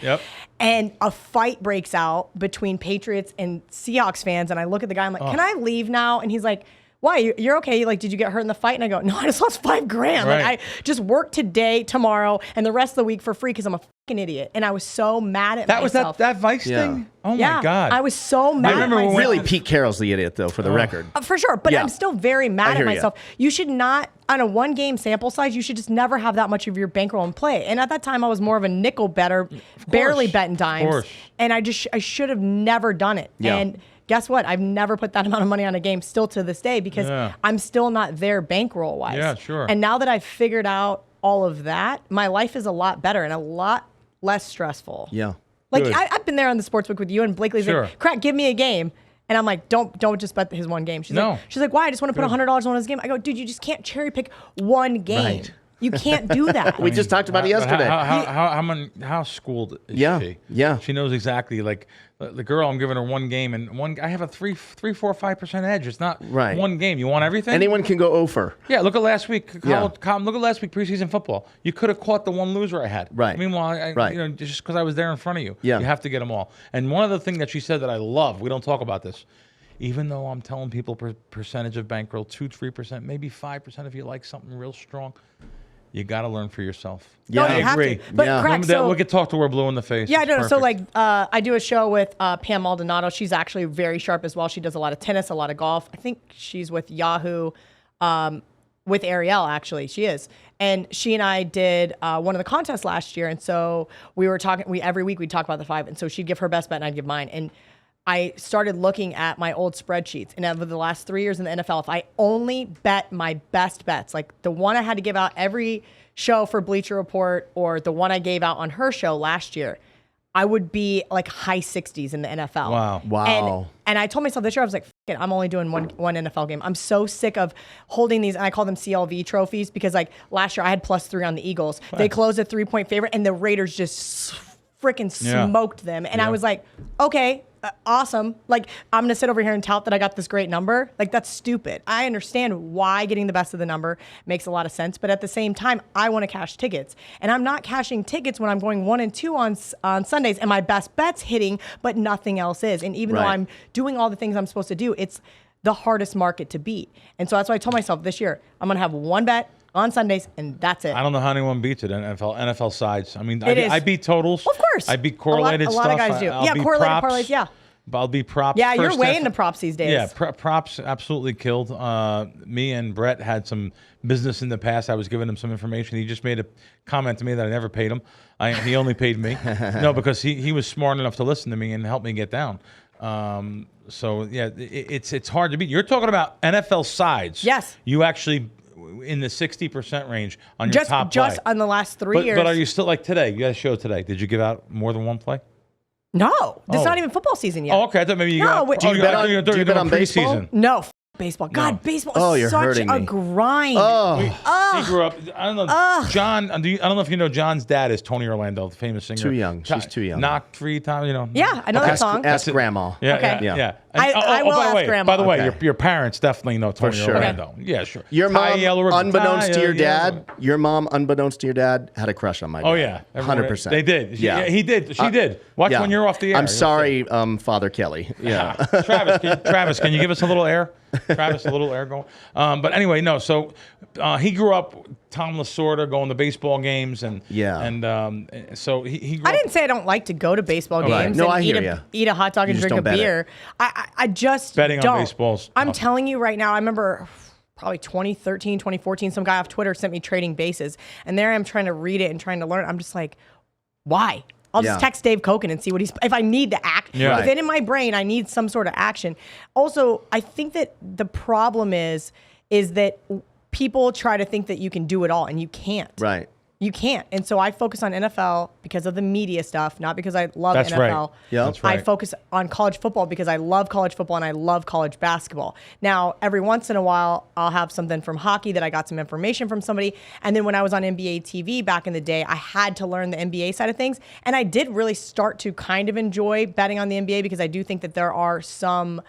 And a fight breaks out between Patriots and Seahawks fans. And I look at the guy, I'm like, can I leave now? And he's like, why? You're okay. Like, did you get hurt in the fight? And I go, no, I just lost $5,000. Right. Like, I just worked today, tomorrow, and the rest of the week for free because I'm a fucking idiot. And I was so mad at myself. That Vice thing? Oh my God. I was so mad at myself. Really, Pete Carroll's the idiot, though, for the record. For sure. But I'm still very mad at myself. You should not, on a 1-game sample size, you should just never have that much of your bankroll in play. And at that time, I was more of a nickel better, barely betting dimes. And I should have never done it. Yeah. And guess what? I've never put that amount of money on a game still to this day because I'm still not there bankroll wise. Yeah, sure. And now that I've figured out all of that, my life is a lot better and a lot less stressful. Yeah. Like I've been there on the sportsbook with you, and Blakely's like, Crack, give me a game. And I'm like, don't just bet his one game. She's like, why? I just want to put $100 on his game. I go, dude, you just can't cherry pick one game. Right. You can't do that. We just talked about it yesterday. How schooled is she? Yeah. She knows exactly, like, the girl, I'm giving her one game, and I have a 3, 4, 5% edge. It's not one game. You want everything? Anyone can go over. Yeah, look at last week. Look at last week preseason football. You could have caught the one loser I had. Right. Meanwhile, just because I was there in front of you. You have to get them all. And one other thing that she said that I love, we don't talk about this, even though I'm telling people percentage of bankroll, 2-3%, maybe 5% if you like something real strong. You got to learn for yourself. Yeah, I agree. But Crack, we could talk to her blue in the face. Yeah, I know. So like, I do a show with Pam Maldonado. She's actually very sharp as well. She does a lot of tennis, a lot of golf. I think she's with Yahoo, with Ariel. Actually, she is. And she and I did one of the contests last year. And so we were talking. Every week we'd talk about the 5. And so she'd give her best bet, and I'd give mine. And I started looking at my old spreadsheets, and over the last 3 years in the NFL, if I only bet my best bets, like the one I had to give out every show for Bleacher Report or the one I gave out on her show last year, I would be like high 60s in the NFL. Wow. And I told myself this year, I was like, it, I'm only doing one NFL game. I'm so sick of holding these, and I call them CLV trophies because like last year I had +3 on the Eagles. Wow. They closed a 3-point favorite, and the Raiders just freaking smoked them. And I was like, okay, awesome. Like, I'm going to sit over here and tout that I got this great number. Like, that's stupid. I understand why getting the best of the number makes a lot of sense. But at the same time, I want to cash tickets. And I'm not cashing tickets when I'm going 1 and 2 on Sundays and my best bet's hitting, but nothing else is. And even though I'm doing all the things I'm supposed to do, it's the hardest market to beat. And so that's why I told myself this year, I'm going to have one bet on Sundays, and that's it. I don't know how anyone beats it in NFL sides. I mean, I beat totals. Of course. I beat correlated stuff. A lot of guys do. Correlated parlays, I'll be props. Yeah, you're way into props these days. Yeah, props absolutely killed. Me and Brett had some business in the past. I was giving him some information. He just made a comment to me that I never paid him. He only paid me. No, because he was smart enough to listen to me and help me get down. So, yeah, it's hard to beat. You're talking about NFL sides. Yes. You actually in the 60% range on your top play. Just on the last 3 years. But are you still, like today, you got a show today. Did you give out more than one play? No. It's not even football season yet. Oh, okay. I thought maybe you got... Do you bet on baseball? No. Baseball. God, baseball is such a grind. He grew up. I don't know. John. I don't know if you know John's dad is Tony Orlando, the famous singer. Too young. She's too young. Knocked 3 times. Yeah, I know that song. Ask Grandma. Yeah. I will ask Grandma. By the way, your parents definitely know Tony Orlando. Okay. Yeah, sure. Your mom, unbeknownst to your dad, had a crush on my dad. Oh yeah, 100%. They did. Yeah, he did. She did. Watch when you're off the air. I'm sorry, Father Kelly. Yeah. Travis, can you give us a little air? Travis, a little air going. But anyway, no. So he grew up Tom Lasorda going to baseball games, and so he grew I didn't say I don't like to go to baseball games. No, I hear you. Eat a hot dog and drink a beer. I just betting don't. On baseball's I'm telling you right now. I remember probably 2013, 2014. Some guy off Twitter sent me Trading Bases, and there I am trying to read it and trying to learn. I'm just like, why? I'll just text Dave Koken and see what if I need to act. Yeah. If in my brain I need some sort of action. Also, I think that the problem is that people try to think that you can do it all, and you can't. Right. You can't. And so I focus on NFL because of the media stuff, not because I love That's NFL. right. Yeah, that's right. I focus on college football because I love college football and I love college basketball. Now, every once in a while, I'll have something from hockey that I got some information from somebody. And then when I was on NBA TV back in the day, I had to learn the NBA side of things. And I did really start to kind of enjoy betting on the NBA because I do think that there are some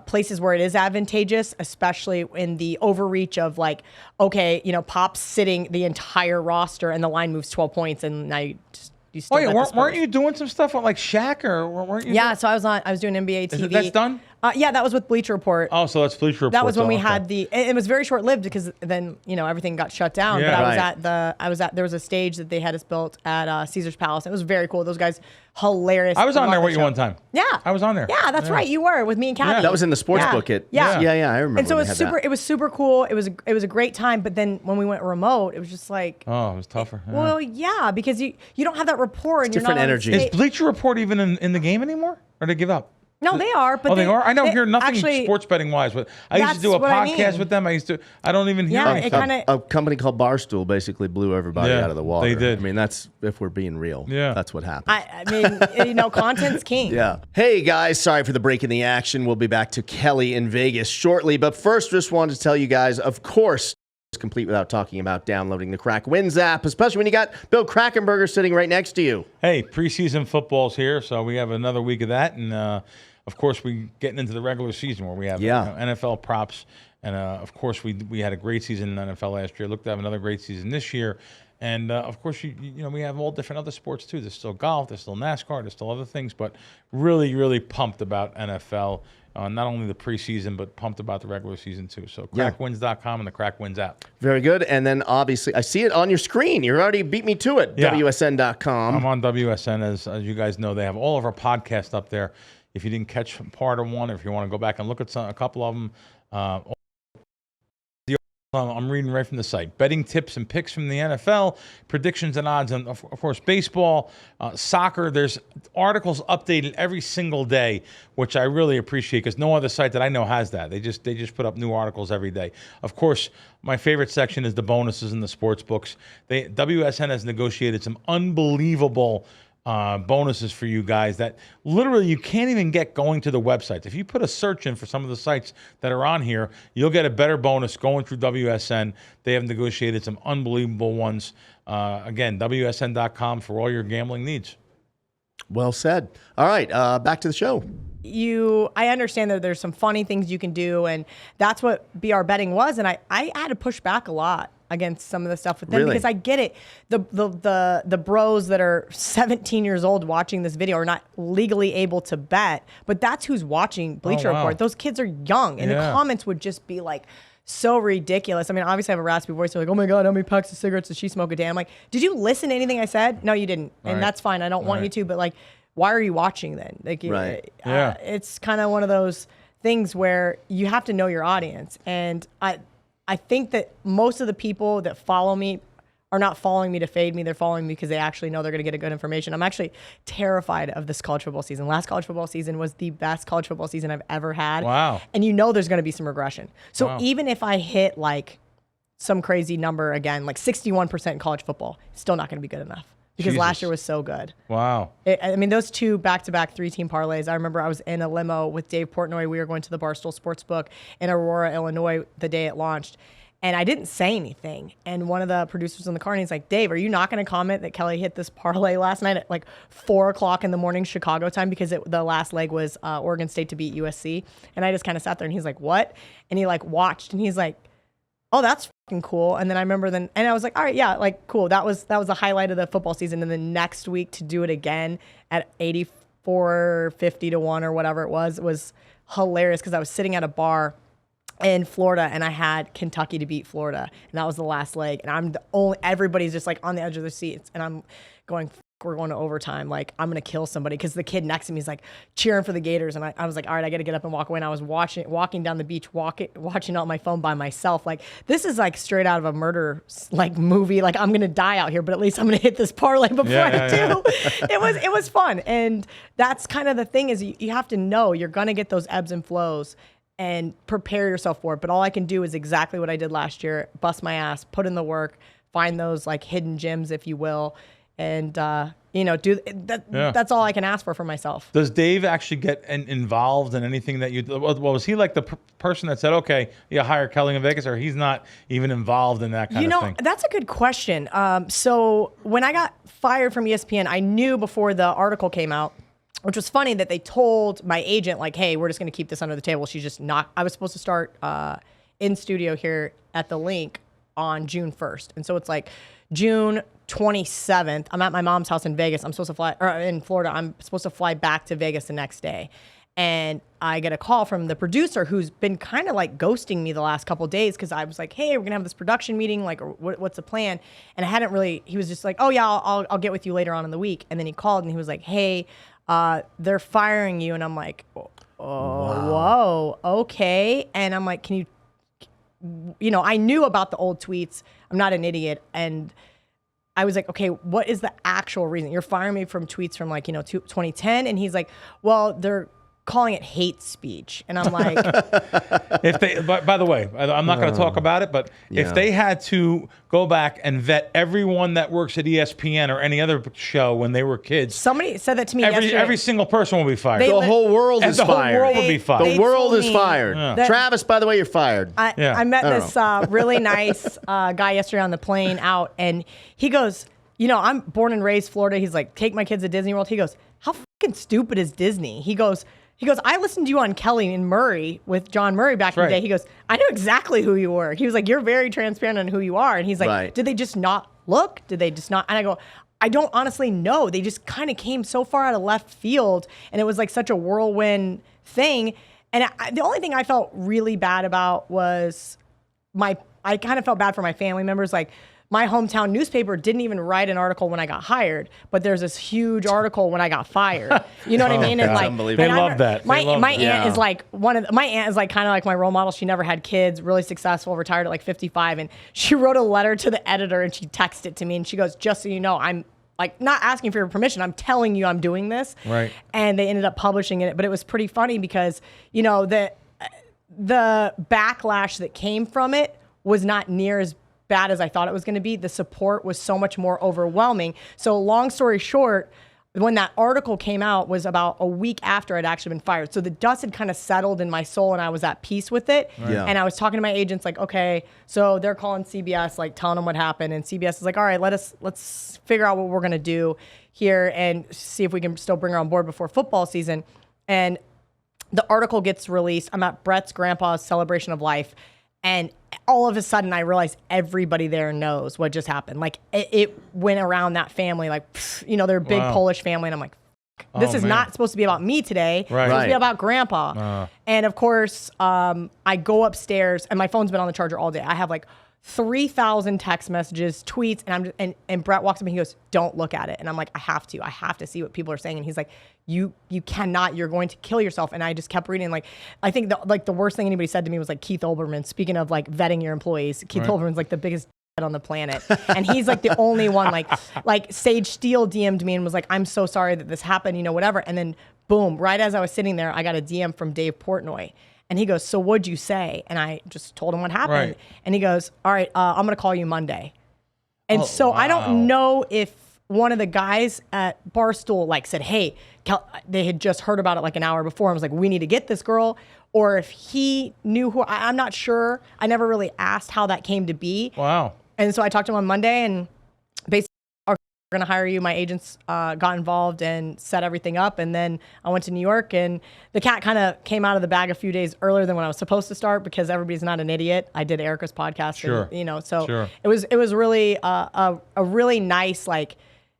places where it is advantageous, especially in the overreach of like, okay, Pop's sitting the entire roster and the line moves 12 points and now you still bet the Spurs. Weren't you doing some stuff on like Shaq or weren't you? Yeah, so I was doing NBA TV. That's done? Yeah, that was with Bleacher Report. Oh, so that's Bleacher Report. That was when we had it was very short lived because then, everything got shut down. Yeah. But there was a stage that they had us built at Caesar's Palace. It was very cool. Those guys, hilarious. I was on there with you show. one time. Yeah. I was on there. Yeah, that's right. You were with me and Kathy. That was in the sports book. Yeah, I remember. And so it was super cool. It was a great time. But then when we went remote, it was just like, oh, it was tougher. Yeah. Well, yeah, because you don't have that rapport and different you're not energy. Is Bleacher Report even in the game anymore, or did they give up? No, they are. But they are. I don't hear nothing actually, sports betting wise. But I used to do a podcast with them. I don't even hear. Yeah, anything. A company called Barstool basically blew everybody out of the water. They did. I mean, that's if we're being real. Yeah, that's what happened. I mean, content's king. Yeah. Hey guys, sorry for the break in the action. We'll be back to Kelly in Vegas shortly, but first, just wanted to tell you guys, of course, it's complete without talking about downloading the Crack Wins app, especially when you got Bill Krackomberger sitting right next to you. Hey, preseason football's here, so we have another week of that, and of course, we getting into the regular season where we have NFL props, and of course, we had a great season in NFL last year. Look to have another great season this year, and of course, we have all different other sports too. There's still golf, there's still NASCAR, there's still other things, but really, really pumped about NFL. Not only the preseason, but pumped about the regular season too. So crackwins.com and the Crack Wins app. Very good. And then obviously, I see it on your screen. You already beat me to it. Yeah. WSN.com. I'm on WSN. As you guys know, they have all of our podcasts up there. If you didn't catch part of one, or if you want to go back and look at a couple of them, I'm reading right from the site. Betting tips and picks from the NFL, predictions and odds, and of course, baseball, soccer. There's articles updated every single day, which I really appreciate because no other site that I know has that. They just put up new articles every day. Of course, my favorite section is the bonuses in the sports books. WSN has negotiated some unbelievable bonuses for you guys that literally you can't even get going to the websites. If you put a search in for some of the sites that are on here, you'll get a better bonus going through WSN. They have negotiated some unbelievable ones. Again, WSN.com for all your gambling needs. Well said. All right, back to the show. I understand that there's some funny things you can do, and that's what BR betting was, and I had to push back a lot against some of the stuff with them because I get it. The bros that are 17 years old watching this video are not legally able to bet, but that's who's watching Bleacher Report. Those kids are young, and the comments would just be like so ridiculous. I mean, obviously I have a raspy voice. They're like, oh my God, how many packs of cigarettes does she smoke a day? I'm like, did you listen to anything I said? No, you didn't. And that's fine. I don't want you to, but like, why are you watching then? Like, it's kind of one of those things where you have to know your audience. And I think that most of the people that follow me are not following me to fade me. They're following me because they actually know they're going to get a good information. I'm actually terrified of this college football season. Last college football season was the best college football season I've ever had. Wow. And there's going to be some regression. So even if I hit like some crazy number again, like 61% in college football, it's still not going to be good enough. Because last year was so good. Wow. I mean, those two back-to-back 3-team parlays. I remember I was in a limo with Dave Portnoy. We were going to the Barstool Sports book in Aurora, Illinois, the day it launched. And I didn't say anything. And one of the producers in the car, and he's like, Dave, are you not going to comment that Kelly hit this parlay last night at like 4 o'clock in the morning Chicago time because the last leg was Oregon State to beat USC? And I just kind of sat there, and he's like, what? And he like watched, and he's like, oh, that's fucking cool. And then I remember and I was like, all right, yeah, like cool. That was the highlight of the football season. And the next week to do it again at 84.50 to 1 or whatever it was hilarious because I was sitting at a bar in Florida and I had Kentucky to beat Florida. And that was the last leg. And everybody's just like on the edge of their seats. And I'm going, we're going to overtime. Like, I'm going to kill somebody. Because the kid next to me is like cheering for the Gators. And I was like, all right, I got to get up and walk away. And I was walking down the beach, watching on my phone by myself. Like, this is like straight out of a murder like movie. Like, I'm going to die out here, but at least I'm going to hit this parlay before I do. It was fun. And that's kind of the thing is you have to know you're going to get those ebbs and flows and prepare yourself for it. But all I can do is exactly what I did last year, bust my ass, put in the work, find those like hidden gems, if you will. And, do that. That's all I can ask for myself. Does Dave actually get involved in anything that you, well, was he like the person that said, okay, hire Kelly in Vegas, or he's not even involved in that kind of thing? That's a good question. So when I got fired from ESPN, I knew before the article came out, which was funny that they told my agent, like, hey, we're just going to keep this under the table. She's just not, I was supposed to start in studio here at the Link on June 1st. And so it's like June 27th. I'm at my mom's house in Vegas. I'm supposed to fly, or in Florida. I'm supposed to fly back to Vegas the next day. And I get a call from the producer who's been kind of like ghosting me the last couple of days because I was like, hey, we're going to have this production meeting. Like, what's the plan? And I hadn't really, he was just like, oh, yeah, I'll get with you later on in the week. And then he called and he was like, hey, they're firing you. And I'm like, whoa, okay. And I'm like, can you, I knew about the old tweets. I'm not an idiot. And I was like, okay, what is the actual reason? You're firing me from tweets from 2010? And he's like, well, they're calling it hate speech. And I'm like, if they, by the way, I'm not going to talk about it, but if they had to go back and vet everyone that works at ESPN or any other show when they were kids, somebody said that to me yesterday. Every single person will be fired. The whole world is fired. The whole world will be fired. The world is fired. Yeah. Travis, by the way, you're fired. I met this really nice guy yesterday on the plane out, and he goes, I'm born and raised Florida. He's like, take my kids to Disney World. He goes, how fucking stupid is Disney? He goes, I listened to you on Kelly and Murray with John Murray back in the day. He goes, I knew exactly who you were. He was like, you're very transparent on who you are. And he's like, did they just not look? Did they just not? And I go, I don't honestly know. They just kind of came so far out of left field. And it was like such a whirlwind thing. And the only thing I felt really bad about was I kind of felt bad for my family members. Like, my hometown newspaper didn't even write an article when I got hired, but there's this huge article when I got fired. You know what I mean? And like, they love that. My aunt is like my aunt is like kind of like my role model. She never had kids, really successful, retired at like 55, and she wrote a letter to the editor and she texted it to me and she goes, just so you know, I'm like not asking for your permission. I'm telling you I'm doing this. Right. And they ended up publishing it, but it was pretty funny because the backlash that came from it was not near as bad as I thought it was going to be. The support was so much more overwhelming. So long story short, when that article came out was about a week after I'd actually been fired. So the dust had kind of settled in my soul and I was at peace with it. Right. Yeah. And I was talking to my agents like, okay, so they're calling CBS, like telling them what happened. And CBS is like, all right, let's figure out what we're going to do here and see if we can still bring her on board before football season. And the article gets released. I'm at Brett's grandpa's celebration of life. And all of a sudden, I realized everybody there knows what just happened. Like, it went around that family. Like, they're a big Polish family. And I'm like, this is not supposed to be about me today. Right. It's supposed to be about Grandpa. And, of course, I go upstairs, and my phone's been on the charger all day. I have, like, 3,000 text messages, tweets, and Brett walks up and he goes, don't look at it. And I'm like, I have to see what people are saying. And he's like, you cannot, you're going to kill yourself. And I just kept reading. Like, I think the worst thing anybody said to me was like Keith Olbermann, speaking of like vetting your employees. Keith Olbermann's like the biggest on the planet. And he's like the only one, like Sage Steele DM'd me and was like, I'm so sorry that this happened, whatever. And then boom, right as I was sitting there, I got a DM from Dave Portnoy. And he goes, so what'd you say? And I just told him what happened. Right. And he goes, all right, I'm going to call you Monday. And I don't know if one of the guys at Barstool said, hey, they had just heard about it like an hour before. I was like, we need to get this girl. Or if he knew who, I'm not sure. I never really asked how that came to be. Wow. And so I talked to him on Monday and basically, we're going to hire you. My agents got involved and set everything up. And then I went to New York and the cat kind of came out of the bag a few days earlier than when I was supposed to start because everybody's not an idiot. I did Erica's podcast. Sure. And, so it was really a really nice,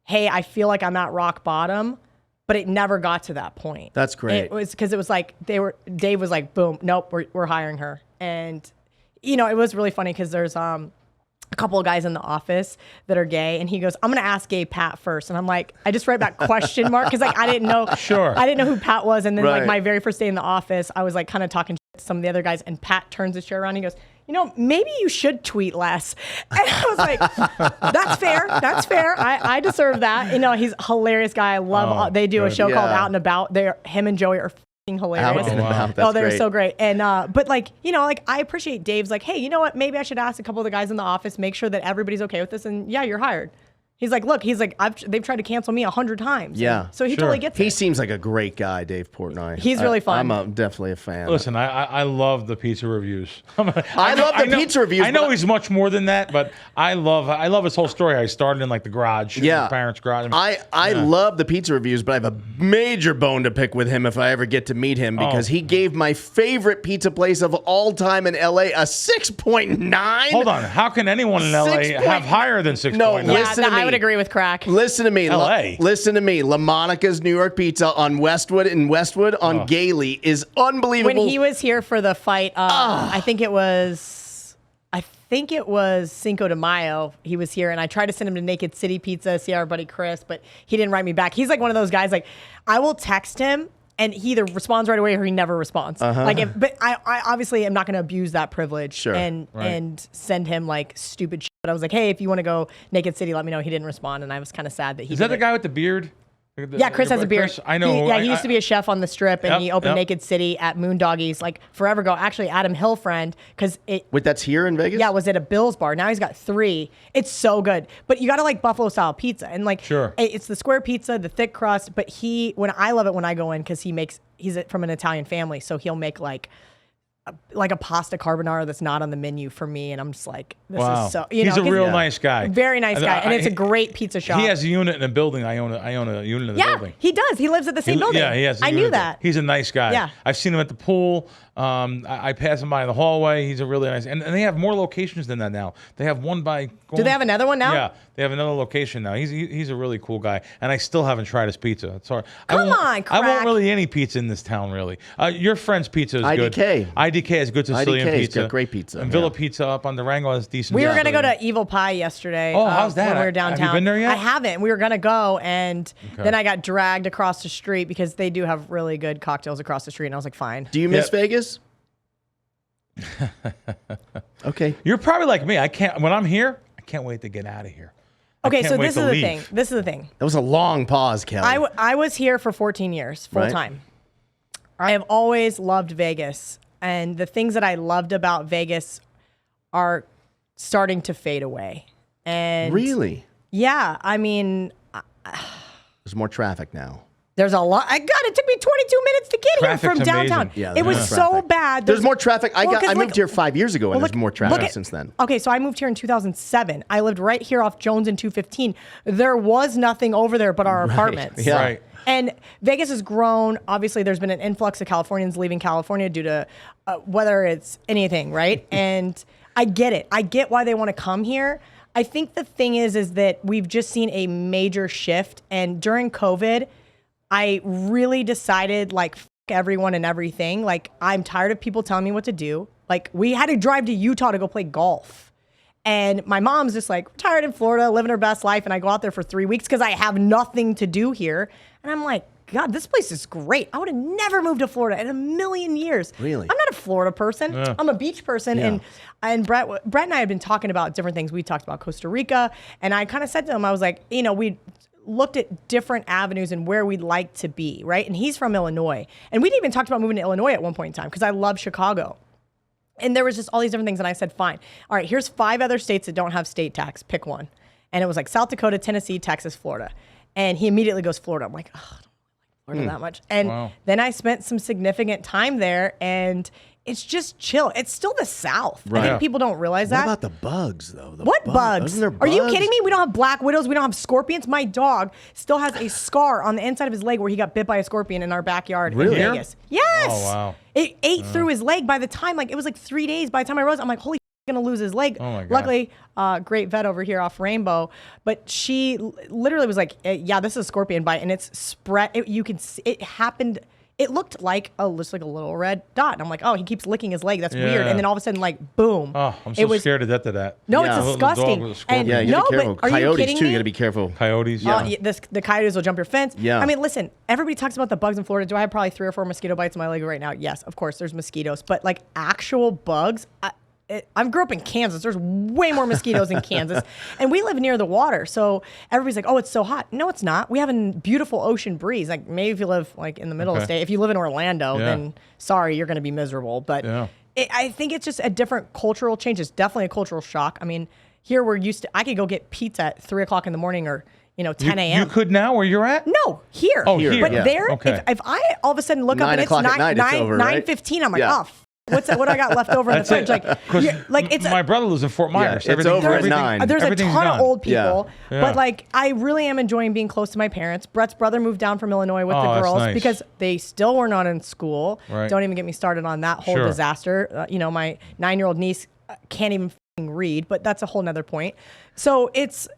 hey, I feel like I'm at rock bottom, but it never got to that point. That's great. It was because it was like Dave was like, boom, nope, we're hiring her. And, it was really funny because there's, a couple of guys in the office that are gay, and he goes, I'm gonna ask gay Pat first. And I'm like, I just write back question mark, because like I didn't know who Pat was. And then like my very first day in the office, I was like kind of talking to some of the other guys, and Pat turns his chair around and he goes, maybe you should tweet less. And I was like, that's fair. I deserve that. He's a hilarious guy. I love they do a show called Out and About. Him and Joey are hilarious. They're so great. And but I appreciate Dave's like, hey, you know what? Maybe I should ask a couple of the guys in the office, make sure that everybody's okay with this, and you're hired. He's like, look, they've tried to cancel me 100 times. Yeah. So he totally gets it. He seems like a great guy, Dave Portnoy. He's really fun. I'm definitely a fan. Listen, I love the pizza reviews. I love the pizza reviews. I know he's much more than that, but I love his whole story. I started in like the garage, his parents' garage. I love the pizza reviews, but I have a major bone to pick with him if I ever get to meet him, because he gave my favorite pizza place of all time in LA a 6.9. Hold on. How can anyone in LA have higher than 6.9? No, listen to me. I would agree with Crack. Listen to me. LA. Listen to me. La Monica's New York Pizza on Westwood on Gailey is unbelievable. When he was here for the fight, I think it was Cinco de Mayo. He was here, and I tried to send him to Naked City Pizza, see our buddy Chris, but he didn't write me back. He's like one of those guys, like I will text him, and he either responds right away or he never responds. But I obviously am not going to abuse that privilege and send him like stupid shit. But I was like, hey, if you want to go Naked City, let me know. He didn't respond, and I was kind of sad that he. Is that the guy with the beard? Yeah, Chris has a beard. Chris, I know. He used to be a chef on the Strip, and he opened Naked City at Moondoggies like forever ago. Actually, Adam Hill friend, because it. Wait, that's here in Vegas? Yeah, was at a Bill's bar. Now he's got 3. It's so good, but you got to like Buffalo style pizza, and like it's the square pizza, the thick crust. But I love it when I go in, because he's from an Italian family, so he'll make like a pasta carbonara that's not on the menu for me, and I'm just like, this is so. He's a real nice guy, very nice guy, and it's a great pizza shop. He has a unit in a building. I own a unit in the building. Yeah, he does. He lives at the same building. Yeah, he has. I knew that. He's a nice guy. Yeah, I've seen him at the pool. I pass him by in the hallway. He's a really nice, and they have more locations than that now. They have one by. Do they have another one now? Yeah, they have another location now. He's a really cool guy, and I still haven't tried his pizza. It's hard. Come on, Crack. I won't really any pizza in this town, really. Your friend's pizza is good. IDK is good Sicilian pizza. Got great pizza. And Villa Pizza up on Durango is decent. We were gonna go to Evil Pie yesterday. Oh, how's that? When we were downtown. Have you been there yet? I haven't. We were gonna go, and then I got dragged across the street, because they do have really good cocktails across the street, and I was like, fine. Do you miss Vegas? Okay. You're probably like me. When I'm here, I can't wait to get out of here. Okay, so this is the thing. That was a long pause, Kelly. I was here for 14 years, full time. I have always loved Vegas, and the things that I loved about Vegas are starting to fade away. And really? Yeah, I mean, there's more traffic now. There's a lot. It took me 22 minutes to get here from downtown. Yeah, it was so bad. There's more traffic. I moved here 5 years ago, and there's more traffic since then. Okay, so I moved here in 2007. I lived right here off Jones in 215. There was nothing over there but our apartments. Yeah. Right. And Vegas has grown. Obviously, there's been an influx of Californians leaving California due to whether it's anything, right? And I get it. I get why they want to come here. I think the thing is that we've just seen a major shift. And during COVID, I really decided, like, f everyone and everything. Like, I'm tired of people telling me what to do. Like, we had to drive to Utah to go play golf. And my mom's just like, retired in Florida, living her best life. And I go out there for 3 weeks because I have nothing to do here. And I'm like, God, this place is great. I would have never moved to Florida in a million years. Really? I'm not a Florida person. Yeah. I'm a beach person. Yeah. And Brett and I have been talking about different things. We talked about Costa Rica. And I kind of said to him, I was like, we looked at different avenues and where we'd like to be, right? And he's from Illinois. And we'd even talked about moving to Illinois at one point in time because I love Chicago. And there was just all these different things. And I said, fine. All right, here's 5 other states that don't have state tax. Pick one. And it was like South Dakota, Tennessee, Texas, Florida. And he immediately goes, Florida. I'm like, oh, I don't like Florida that much. And then I spent some significant time there, and it's just chill. It's still the South. Right. I think people don't realize that. What about the bugs, though? What bugs? Are you kidding me? We don't have black widows. We don't have scorpions. My dog still has a scar on the inside of his leg where he got bit by a scorpion in our backyard in Vegas. Yes. Oh, wow. It ate through his leg by the time, it was like 3 days. By the time I rose, I'm like, holy gonna lose his leg. Oh my God. Luckily, great vet over here off Rainbow, but she literally was like, yeah, this is a scorpion bite, and it's spread. You can see it happened it looked like just like a little red dot. And I'm like, oh, he keeps licking his leg. That's weird. And then all of a sudden, like, boom. Oh, I'm so scared to death of that. No, it's disgusting. And you gotta be careful. Are you kidding too. me? You gotta be careful. Coyotes. The coyotes will jump your fence. Yeah. I mean, listen, everybody talks about the bugs in Florida. Do I have probably 3 or 4 mosquito bites in my leg right now? Yes, of course, there's mosquitoes. But like actual bugs, I grew up in Kansas. There's way more mosquitoes in Kansas. And we live near the water. So everybody's like, oh, it's so hot. No, it's not. We have a beautiful ocean breeze. Like maybe if you live like in the middle of the state, if you live in Orlando, then sorry, you're going to be miserable. But I think it's just a different cultural change. It's definitely a cultural shock. I mean, here we're used to, I could go get pizza at 3 o'clock in the morning or 10 a.m. You could now where you're at? No, here. Oh, here. But there, if I all of a sudden look up and it's 9:15, I'm like, oh, what do I got left over in the fridge? It's my brother lives in Fort Myers. It's over at 9. There's a ton of old people, Yeah. but like I really am enjoying being close to my parents. Brett's brother moved down from Illinois with the girls because they still were not in school. Right. Don't even get me started on that whole disaster. My 9-year-old niece can't even read, but that's a whole nother point. So it's,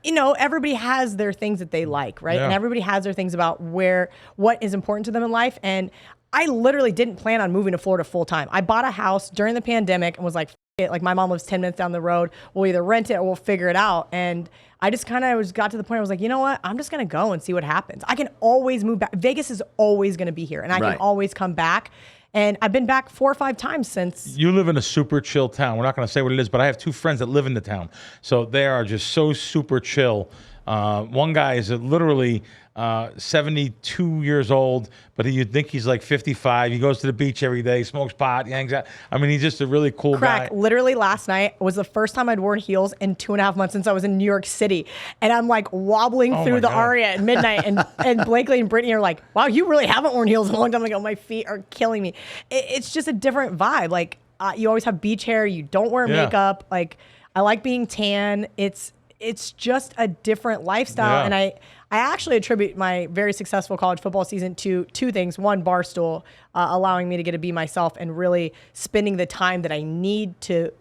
everybody has their things that they like, right? And everybody has their things about what is important to them in life. And I literally didn't plan on moving to Florida full time. I bought a house during the pandemic and was like, it. Like my mom lives 10 minutes down the road. We'll either rent it or we'll figure it out. And I just kind of got to the point where I was like, you know what? I'm just going to go and see what happens. I can always move back. Vegas is always going to be here and I can always come back. And I've been back 4 or 5 times since. You live in a super chill town. We're not going to say what it is, but I have 2 friends that live in the town. So they are just so super chill. One guy is literally 72 years old, but you'd think he's like 55. He goes to the beach every day, smokes pot, he hangs out. I mean, he's just a really cool guy. Literally last night was the first time I'd worn heels in 2.5 months since I was in New York City. And I'm like wobbling through the Aria at midnight and Blakely and Brittany are like, wow, you really haven't worn heels in a long time. I'm like, oh, my feet are killing me. It's just a different vibe. Like you always have beach hair. You don't wear makeup. Like I like being tan. It's just a different lifestyle. And I actually attribute my very successful college football season to 2 things. One, Barstool allowing me to get to be myself and really spending the time that I need to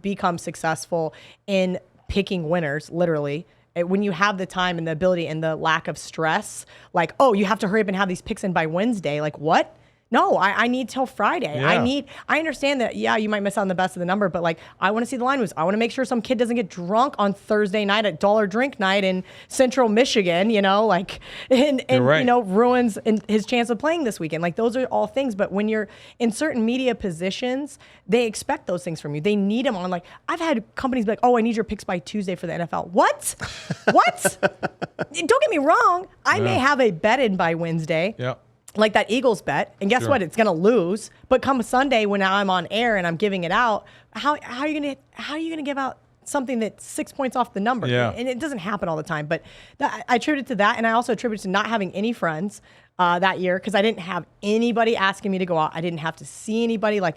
become successful in picking winners, literally. When you have the time and the ability and the lack of stress, like, oh, you have to hurry up and have these picks in by Wednesday. Like, what? No, I need till Friday. Yeah. I understand that, you might miss out on the best of the number, but like, I want to see the line moves. I want to make sure some kid doesn't get drunk on Thursday night at Dollar Drink Night in Central Michigan, and ruins his chance of playing this weekend. Like, those are all things. But when you're in certain media positions, they expect those things from you. They need them on. Like, I've had companies be like, oh, I need your picks by Tuesday for the NFL. What? What? Don't get me wrong. I may have a bet in by Wednesday. Yeah. Like that Eagles bet, and guess what? It's gonna lose. But come Sunday, when I'm on air and I'm giving it out, how are you gonna give out something that's 6 points off the number? Yeah. And it doesn't happen all the time. But I attribute it to that, and I also attribute it to not having any friends that year because I didn't have anybody asking me to go out. I didn't have to see anybody. Like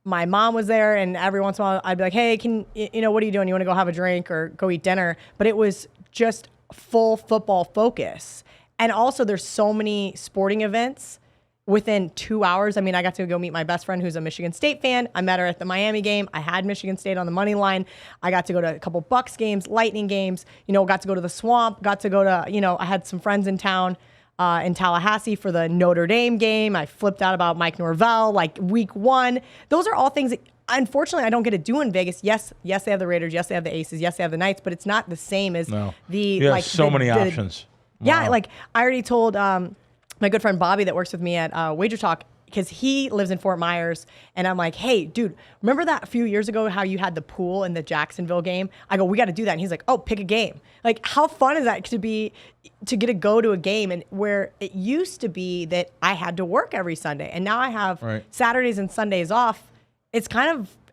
my mom was there, and every once in a while I'd be like, "Hey, what are you doing? You want to go have a drink or go eat dinner?" But it was just full football focus. And also, there's so many sporting events within 2 hours. I mean, I got to go meet my best friend who's a Michigan State fan. I met her at the Miami game. I had Michigan State on the money line. I got to go to a couple Bucks games, Lightning games, got to go to the Swamp, got to go to, I had some friends in town in Tallahassee for the Notre Dame game. I flipped out about Mike Norvell, like week 1. Those are all things that, unfortunately, I don't get to do in Vegas. Yes, they have the Raiders. Yes, they have the Aces. Yes, they have the Knights, but it's not the same as many options. Wow. Yeah, like I already told my good friend Bobby that works with me at WagerTalk, because he lives in Fort Myers, and I'm like, hey, dude, remember that a few years ago how you had the pool in the Jacksonville game? I go, we got to do that. And he's like, oh, pick a game. Like, how fun is that to get to go to a game, and where it used to be that I had to work every Sunday, and now I have Saturdays and Sundays off.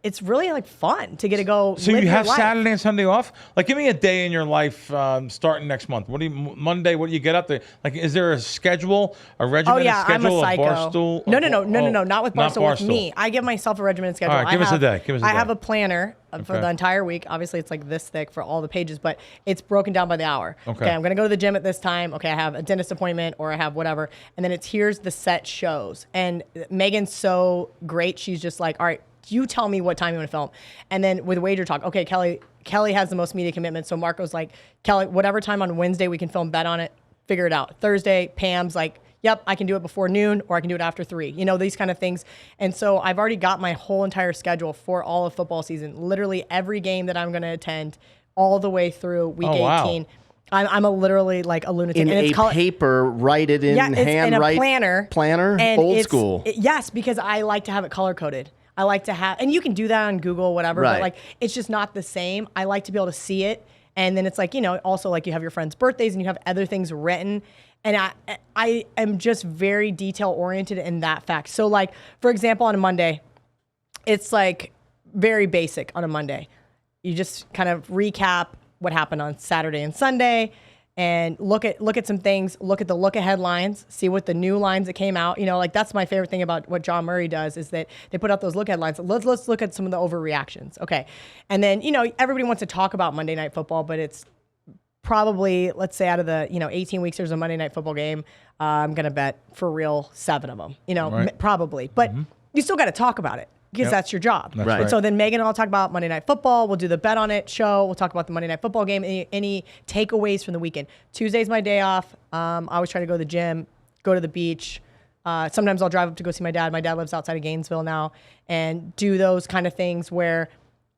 It's really like fun to get to go. So you have Saturday and Sunday off? Like, give me a day in your life starting next month. Monday? What do you get up there? Like, is there a schedule, a regimented schedule? I'm a psycho. Barstool? No, not with Barstool. With me, I give myself a regimented schedule. All right, give us a day. I have a planner for the entire week. Obviously, it's like this thick for all the pages, but it's broken down by the hour. Okay, I'm going to go to the gym at this time. Okay, I have a dentist appointment, or I have whatever, and then here's the set shows. And Megan's so great. She's just like, all right, you tell me what time you want to film. And then with WagerTalk, okay, Kelly has the most media commitment. So Marco's like, Kelly, whatever time on Wednesday we can film, bet on it, figure it out. Thursday, Pam's like, yep, I can do it before noon or I can do it after 3, you know, these kind of things. And so I've already got my whole entire schedule for all of football season, literally every game that I'm going to attend all the way through week 18. Wow. I'm a literally like a lunatic. In and it's paper, write it in hand, in a planner. And old school. Yes, because I like to have it color coded. I like to have, and you can do that on Google, whatever, but like it's just not the same. I like to be able to see it. And then it's like, you know, also like you have your friends' birthdays and you have other things written. And I am just very detail oriented in that fact. So like, for example, on a Monday, it's like very basic on a Monday. You just kind of recap what happened on Saturday and Sunday and look at some things, look at the look ahead lines, see what the new lines that came out, you know, like that's my favorite thing about what John Murray does is that they put out those look ahead lines. Let's look at some of the overreactions. Okay. And then, you know, everybody wants to talk about Monday Night Football, but it's probably, let's say out of the, you know, 18 weeks, there's a Monday Night Football game. I'm going to bet for real 7 of them, you know, probably, but you still got to talk about it. Because that's your job. That's right. And so then Megan and I'll talk about Monday Night Football. We'll do the Bet on It show. We'll talk about the Monday Night Football game. Any takeaways from the weekend. Tuesday's my day off. I always try to go to the gym, go to the beach. Sometimes I'll drive up to go see my dad. My dad lives outside of Gainesville now. And do those kind of things where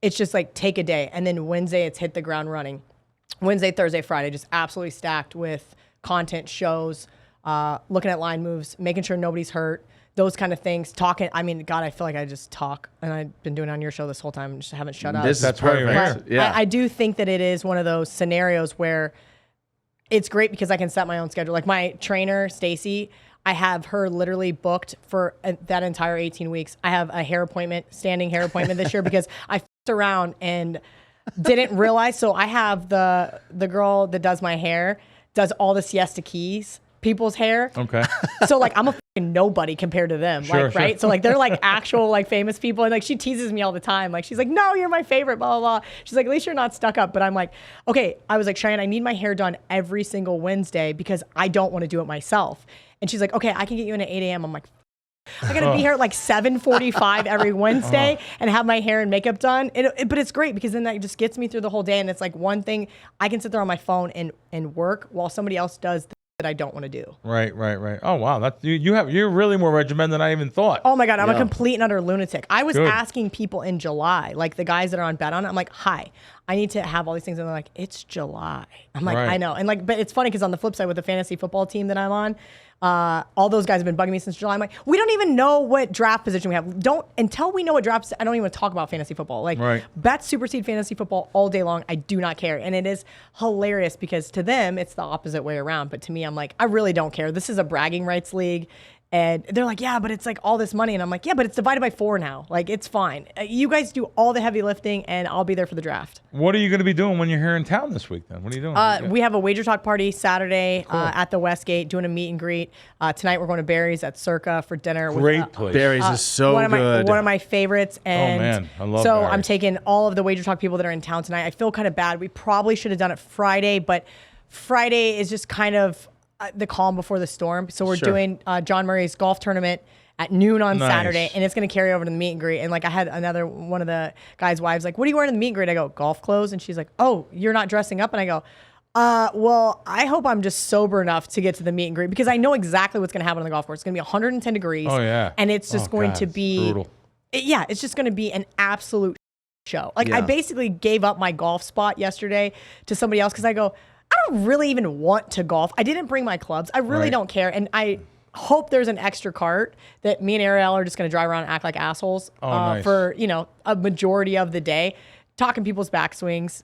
it's just like take a day. And then Wednesday, it's hit the ground running. Wednesday, Thursday, Friday, just absolutely stacked with content, shows, looking at line moves, making sure nobody's hurt. Those kind of things, talking. I mean, God, I feel like I just talk, and I've been doing it on your show this whole time and just haven't shut up. That's perfect. Yeah. I do think that it is one of those scenarios where it's great because I can set my own schedule. Like my trainer, Stacy, I have her literally booked for that entire 18 weeks. I have a standing hair appointment this year because I f***ed around and didn't realize. So I have the girl that does my hair, does all the Siesta Keys people's hair. Okay. So like I'm a fucking nobody compared to them. Sure, like, right? sure. So like they're like actual like famous people. And like she teases me all the time. Like she's like, no, you're my favorite, blah, blah, blah. She's like, at least you're not stuck up. But I'm like, okay, I was like, Cheyenne, I need my hair done every single Wednesday because I don't want to do it myself. And she's like, okay, I can get you in at 8 a.m. I'm like, I gotta be here at like 7:45 every Wednesday and have my hair and makeup done. But it's great because then that just gets me through the whole day. And it's like one thing I can sit there on my phone and work while somebody else does that I don't want to do. Right. Oh wow, you're really more regimented than I even thought. Oh my God, I'm a complete and utter lunatic. I was asking people in July, like the guys that are on Bet On It, I'm like, hi, I need to have all these things, and they're like, it's July. I'm like, I know, and like, but it's funny because on the flip side with the fantasy football team that I'm on, all those guys have been bugging me since July. I'm like, we don't even know what draft position we have. Until we know what draft, I don't even talk about fantasy football. Like, bets supersede fantasy football all day long. I do not care. And it is hilarious because to them, it's the opposite way around. But to me, I'm like, I really don't care. This is a bragging rights league. And they're like, yeah, but it's like all this money. And I'm like, yeah, but it's divided by 4 now. Like, it's fine. You guys do all the heavy lifting, and I'll be there for the draft. What are you going to be doing when you're here in town this week, then? What are you doing? We have a WagerTalk party Saturday at the Westgate, doing a meet and greet. Tonight, we're going to Barry's at Circa for dinner. Great place. Barry's is so good. One of my favorites. And oh, man. I love so Barry's. I'm taking all of the WagerTalk people that are in town tonight. I feel kind of bad. We probably should have done it Friday, but Friday is just kind of the calm before the storm. So we're doing John Murray's golf tournament at noon on Saturday, and it's going to carry over to the meet and greet. And like I had one of the guys' wives like, what are you wearing in the meet and greet? I go, golf clothes. And she's like, oh, you're not dressing up? And I go, well, I hope I'm just sober enough to get to the meet and greet because I know exactly what's going to happen on the golf course. It's going to be 110 degrees. Oh, yeah. And it's just going to be brutal. It's just going to be an absolute show. Like I basically gave up my golf spot yesterday to somebody else because I go, I don't really even want to golf. I didn't bring my clubs. I really don't care. And I hope there's an extra cart that me and Ariel are just going to drive around and act like assholes for, a majority of the day, talking people's backswings,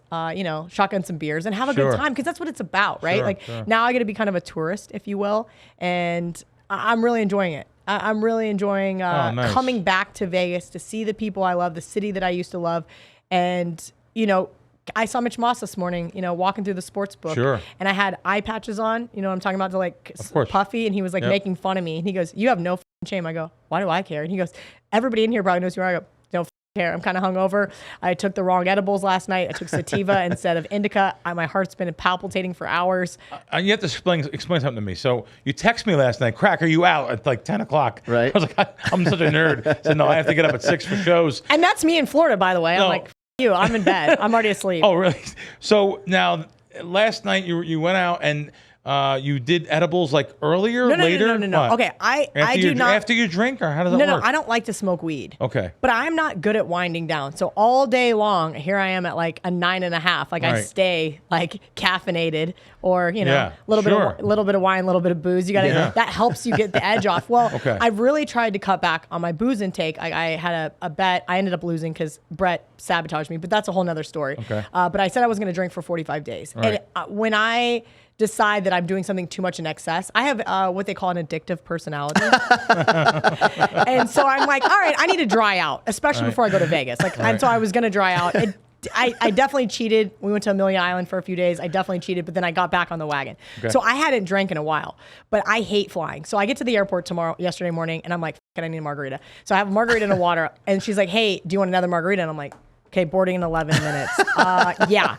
shotgun some beers and have a good time because that's what it's about, right? Now I get to be kind of a tourist, if you will. And I'm really enjoying it. I'm really enjoying coming back to Vegas to see the people I love, the city that I used to love. And, I saw Mitch Moss this morning, walking through the sports book. And I had eye patches on, what I'm talking about, to puffy. And he was making fun of me. And he goes, you have no shame. I go, why do I care? And he goes, everybody in here probably knows who you are. I go, no care. I'm kind of hungover. I took the wrong edibles last night. I took sativa instead of indica. My heart's been palpitating for hours. You have to explain something to me. So you text me last night, Crack, are you out at like 10 o'clock? Right. I was like, I'm such a nerd. I said, no, I have to get up at 6 for shows. And that's me in Florida, by the way. I'm like, you, I'm in bed. I'm already asleep. Oh, really? So now, last night you went out, and you did edibles like earlier, later? No. Okay, I do not. After you drink, or how does that work? No, I don't like to smoke weed. Okay. But I'm not good at winding down. So all day long, here I am at like a 9.5. Like I stay like caffeinated, or a little bit of wine, a little bit of booze. You got to that helps you get the edge off. Well, I've really tried to cut back on my booze intake. I had a bet. I ended up losing because Brett sabotaged me, but that's a whole nother story. Okay. But I said I was going to drink for 45 days, and when I decide that I'm doing something too much in excess, I have what they call an addictive personality. And so I'm like, all right, I need to dry out, especially before I go to Vegas. And so I was going to dry out. I definitely cheated. We went to Amelia Island for a few days. I definitely cheated, but then I got back on the wagon. Okay. So I hadn't drank in a while, but I hate flying. So I get to the airport yesterday morning, and I'm like, I need a margarita. So I have a margarita and a water, and she's like, hey, do you want another margarita? And I'm like, okay, boarding in 11 minutes. Yeah.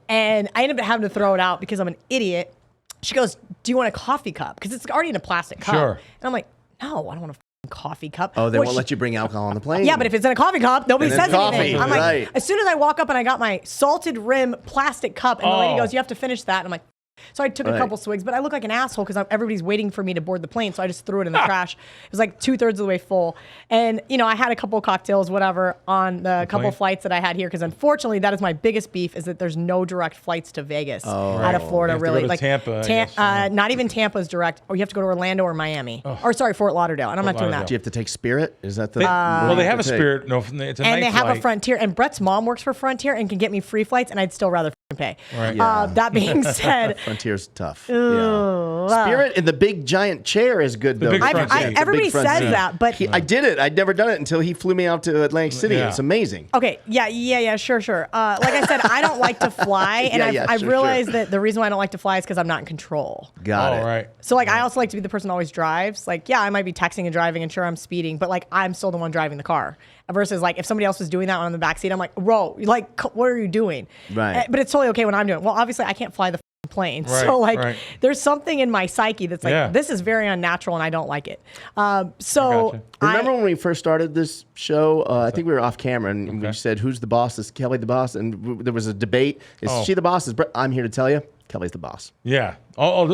And I ended up having to throw it out because I'm an idiot. She goes, do you want a coffee cup? Because it's already in a plastic cup. Sure. And I'm like, no, I don't want a coffee cup. Oh, they won't let you bring alcohol on the plane? Yeah, but if it's in a coffee cup, nobody says anything. I'm like, as soon as I walk up and I got my salted rim plastic cup, and the lady goes, you have to finish that. And I'm like, so I took a couple swigs, but I look like an asshole because everybody's waiting for me to board the plane. So I just threw it in the trash. It was like 2/3 of the way full. And, I had a couple cocktails, whatever, on the couple flights that I had here. Because unfortunately, that is my biggest beef, is that there's no direct flights to Vegas out of Florida, really. To go to Tampa, not even Tampa is direct. Or you have to go to Orlando or Miami. Or sorry, Fort Lauderdale. And I'm not doing that. Do you have to take Spirit? Is that the... well, they have a Spirit. No, it's a night and they have flight. a Frontier. And Brett's mom works for Frontier and can get me free flights, and I'd still rather pay. Right. That being said... Frontier's tough. Spirit in the big giant chair is good, though. Everybody says that, but... I did it. I'd never done it until he flew me out to Atlantic City. It's amazing. Okay, sure. Like I said, I don't like to fly, and I've realized that the reason why I don't like to fly is because I'm not in control. Got it. Right. So, I also like to be the person who always drives. I might be texting and driving, and sure, I'm speeding, but, I'm still the one driving the car. Versus, if somebody else was doing that on the backseat, I'm like, bro, what are you doing? Right. But it's totally okay when I'm doing it. Well, obviously, I can't fly the plane. So, there's something in my psyche that's this is very unnatural, and I don't like it. Remember when we first started this show? I think we were off camera, and we said, who's the boss? Is Kelly the boss? And there was a debate. Is she the boss? I'm here to tell you, Kelly's the boss. Yeah.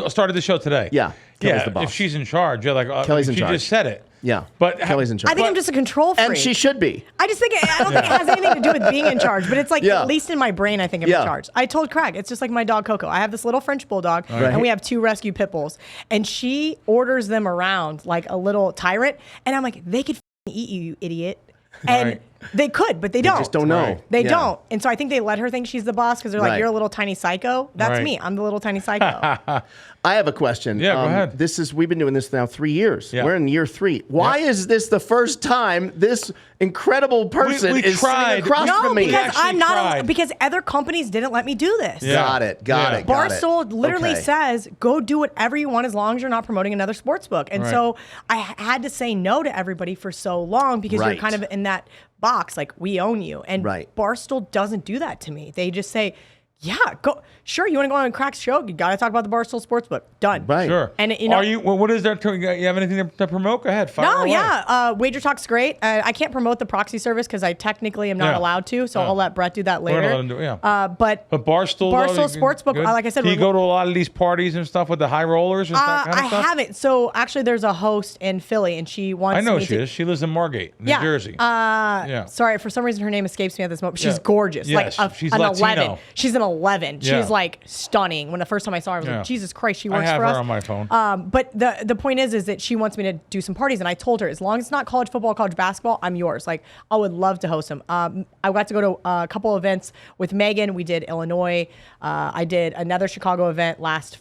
Started the show today. Yeah. Kelly's the boss. If she's in charge, you're like, Kelly's in charge. She just said it. Yeah, but Kelly's in charge. I think I'm just a control freak. And she should be. I don't think it has anything to do with being in charge, but it's at least in my brain, I think I'm in charge. I told Craig, it's just like my dog Coco. I have this little French bulldog, and we have 2 rescue pit bulls, and she orders them around like a little tyrant, and I'm like, they could eat you idiot. And they could, but they don't. They just don't know. They don't. And so I think they let her think she's the boss because they're like, you're a little tiny psycho. That's me. I'm the little tiny psycho. I have a question. Yeah, go ahead. We've been doing this now 3 years. Yeah. We're in year 3. Why is this the first time this incredible person is sitting across from me? Because I'm not. Because other companies didn't let me do this. Yeah. Got it. Barstool literally says, go do whatever you want as long as you're not promoting another sports book. And so I had to say no to everybody for so long because you're kind of in that box, like, we own you. And Barstool doesn't do that to me. They just say, yeah, go. Sure, you want to go on Crack's show? You got to talk about the Barstool Sportsbook. Done. Right. Sure. And are you? What is there? You have anything to promote? Go ahead. Fire away. WagerTalk's great. I can't promote the proxy service because I technically am not allowed to. So I'll let Brett do that later. We're not allowed to do, but Barstool Sportsbook, like I said, you go to a lot of these parties and stuff with the high rollers and that kind of stuff. I haven't. So actually, there's a host in Philly, and she wants. I know she is. She lives in Margate, New Jersey. Sorry, for some reason her name escapes me at this moment. She's gorgeous. Yes, she's an Latino. 11. She's an 11. She's like stunning. When the first time I saw her, I was like, Jesus Christ, she works for us. I have her on my phone. But the point is that she wants me to do some parties, and I told her, as long as it's not college football, college basketball, I'm yours. Like, I would love to host them. I got to go to a couple events with Megan. We did Illinois. I did another Chicago event last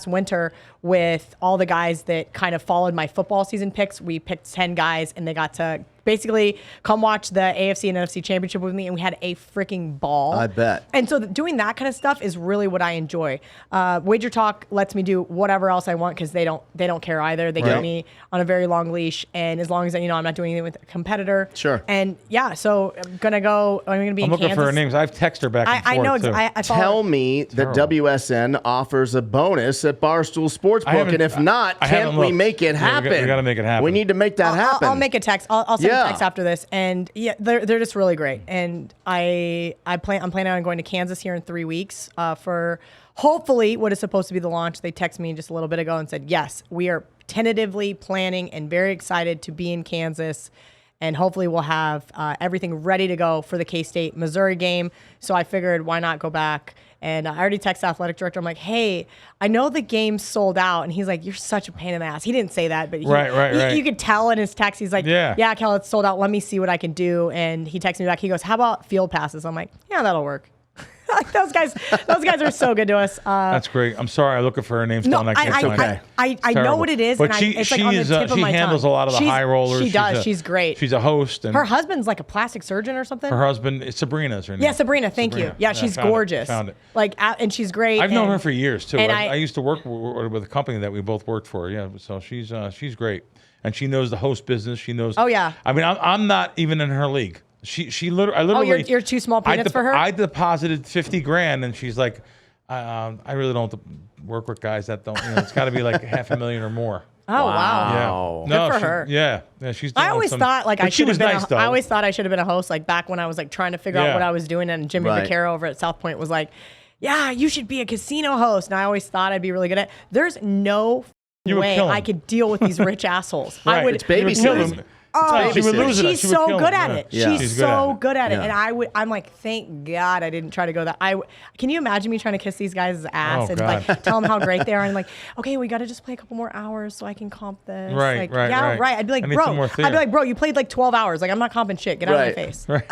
winter with all the guys that kind of followed my football season picks. We picked 10 guys, and they got to basically come watch the AFC and NFC championship with me, and we had a freaking ball. I bet. And so doing that kind of stuff is really what I enjoy. WagerTalk lets me do whatever else I want because they don't care either. They get me on a very long leash, and as long as I'm not doing anything with a competitor. Sure. And so I'm gonna be in Kansas. I'm looking for her names. I've texted her back and forth. I know. Tell me that WSN offers a bonus at Barstool Sportsbook, and if not, can't we make it happen? We got to make it happen. We need to make that happen. I'll make a text. I'll send text after this, and yeah, they're just really great. And I'm planning on going to Kansas here in 3 weeks for hopefully what is supposed to be the launch. They texted me just a little bit ago and said, yes, we are tentatively planning and very excited to be in Kansas. And hopefully we'll have everything ready to go for the K-State Missouri game. So I figured, why not go back? And I already texted the athletic director. I'm like, hey, I know the game's sold out. And he's like, you're such a pain in the ass. He didn't say that, but right. You could tell in his text. He's like, yeah, Kel, it's sold out. Let me see what I can do. And he texted me back. He goes, how about field passes? I'm like, yeah, that'll work. Like those guys are so good to us. That's great. I'm sorry, I'm looking for her name still. No, I know what it is, but it's like on the tip of my tongue. She handles a lot of the high rollers. She does. She's great. She's a host. And her husband's like a plastic surgeon or something. Her husband, it's Sabrina's her name. Yeah, Sabrina. Thank you. Yeah, she's gorgeous. Found it. Like, and she's great. I've known her for years too. I used to work with a company that we both worked for. Yeah, so she's great, and she knows the host business. She knows. Oh yeah. I mean, I'm not even in her league. She literally. Oh, you're too small peanuts for her. I deposited $50,000, and she's like, I really don't work with guys that don't. It's got to be like $500,000 or more. Oh wow! Yeah. Good for her. Yeah, she's. I always thought like I should have been. Nice, I always thought I should have been a host like back when I was like trying to figure out what I was doing, and Jimmy Vaccaro over at South Point was like, "Yeah, you should be a casino host." And I always thought I'd be really good at. There's no way I could deal with these rich assholes. Right. I would. It's babysitting. Oh, she would lose it. She's so good at it. Yeah. She's so good at it. And I'm like, thank God I didn't try to go that. Can you imagine me trying to kiss these guys' ass and like tell them how great they are and like, okay, we got to just play a couple more hours so I can comp this. Right. I'd be like, bro, you played like 12 hours. Like I'm not comping shit. Get out of my face. Right.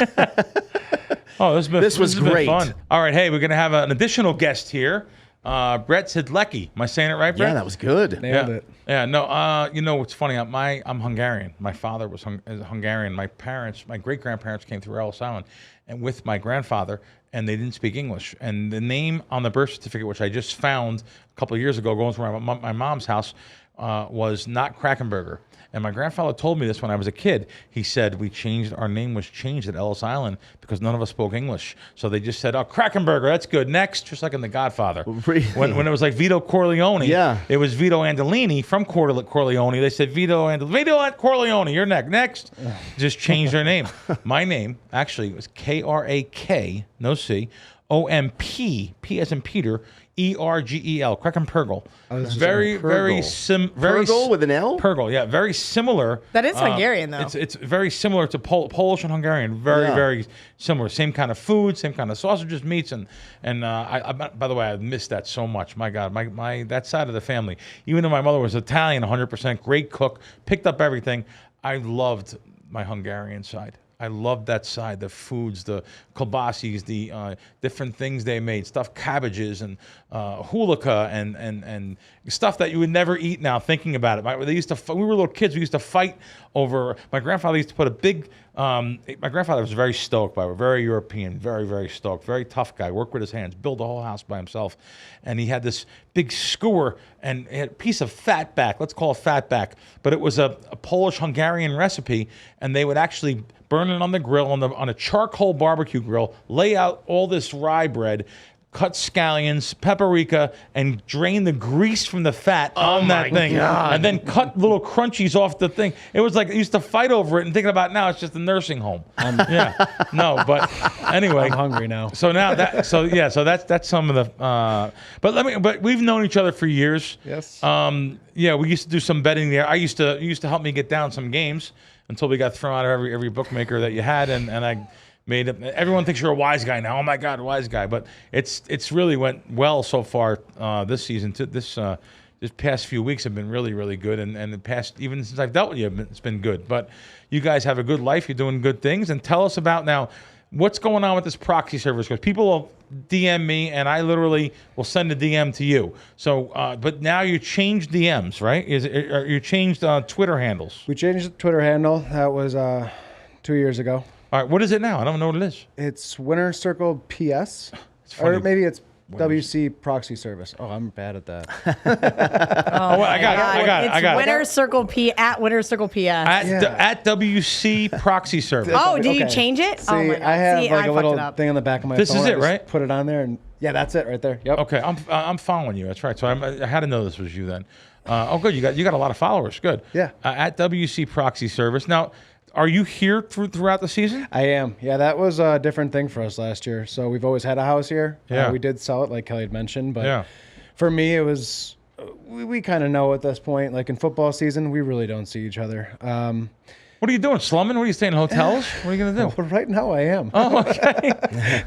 Oh, this was great. Fun. All right, hey, we're gonna have an additional guest here. Brett Sidlecki. Am I saying it right, Brett? Yeah, that was good. Nailed it. Yeah, no, you know what's funny? I'm Hungarian. My father was Hungarian. My great-grandparents came through Ellis Island and with my grandfather, and they didn't speak English. And the name on the birth certificate, which I just found a couple of years ago going through my mom's house, was not Krackomberger. And my grandfather told me this when I was a kid. He said our name was changed at Ellis Island because none of us spoke English. So they just said, oh, Krackomberger, that's good. Next, just like in The Godfather. Really? When it was like Vito Corleone, it was Vito Andolini from Corleone. They said, Vito Corleone, you're next. Next, just changed their name. My name actually was Krak, no C, O-M-P, P as in Peter, E-R-G-E-L, Krackomberger. Very Pergel with an L? Pergel, yeah, very similar. That is Hungarian, though. It's very similar to Polish and Hungarian. Very similar. Same kind of food, same kind of sausages, meats, and I by the way, I miss that so much. My God, my that side of the family. Even though my mother was Italian, 100%, great cook, picked up everything. I loved my Hungarian side. I loved that side, the foods, the kielbasis, the different things they made, stuffed cabbages and hulika and stuff that you would never eat now. Thinking about it, they used to. We were little kids. We used to fight over. My grandfather used to put a big. My grandfather was very stoic, by the way, very European, very stoic, very tough guy. Worked with his hands, built the whole house by himself, and he had this big skewer and a piece of fatback. Let's call it fatback, but it was a Polish-Hungarian recipe, and they would actually burn it on the grill on a charcoal barbecue grill, lay out all this rye bread, cut scallions, paprika, and drain the grease from the fat on that thing. God. And then cut little crunchies off the thing. It was like I used to fight over it, and thinking about it now, it's just a nursing home. But anyway, I'm hungry now. So now that's some of the. But we've known each other for years. Yes. We used to do some betting there. You used to help me get down some games until we got thrown out of every bookmaker that you had, and I. Everyone thinks you're a wise guy now. Oh my God, wise guy! But it's really went well so far this season. This past few weeks have been really, really good, and the past even since I've dealt with you, it's been good. But you guys have a good life. You're doing good things, and tell us about now what's going on with this proxy service, because people will DM me, and I literally will send a DM to you. So, but now you changed DMs, right? You changed Twitter handles? We changed the Twitter handle. That was 2 years ago. All right, what is it now? I don't know what it is. It's Winner Circle PS, or maybe it's WC Proxy Service. Oh, I'm bad at that. I got it. Winner Circle P at Winner Circle PS. At WC Proxy Service. Oh, did you change it? See, I have a little thing on the back of my phone. This is it, right? Put it on there, and yeah, that's it right there. Yep. Okay, I'm following you. That's right. So I had to know this was you then. Good. You got a lot of followers. Good. Yeah. At WC Proxy Service. Now, are you here throughout the season? I am. Yeah, that was a different thing for us last year. So we've always had a house here. Yeah. We did sell it, like Kelly had mentioned, but for me, it was. We kind of know at this point, like in football season, we really don't see each other. What are you doing? Slumming? What are you staying in hotels? What are you going to do? Well, right now I am. Oh, okay.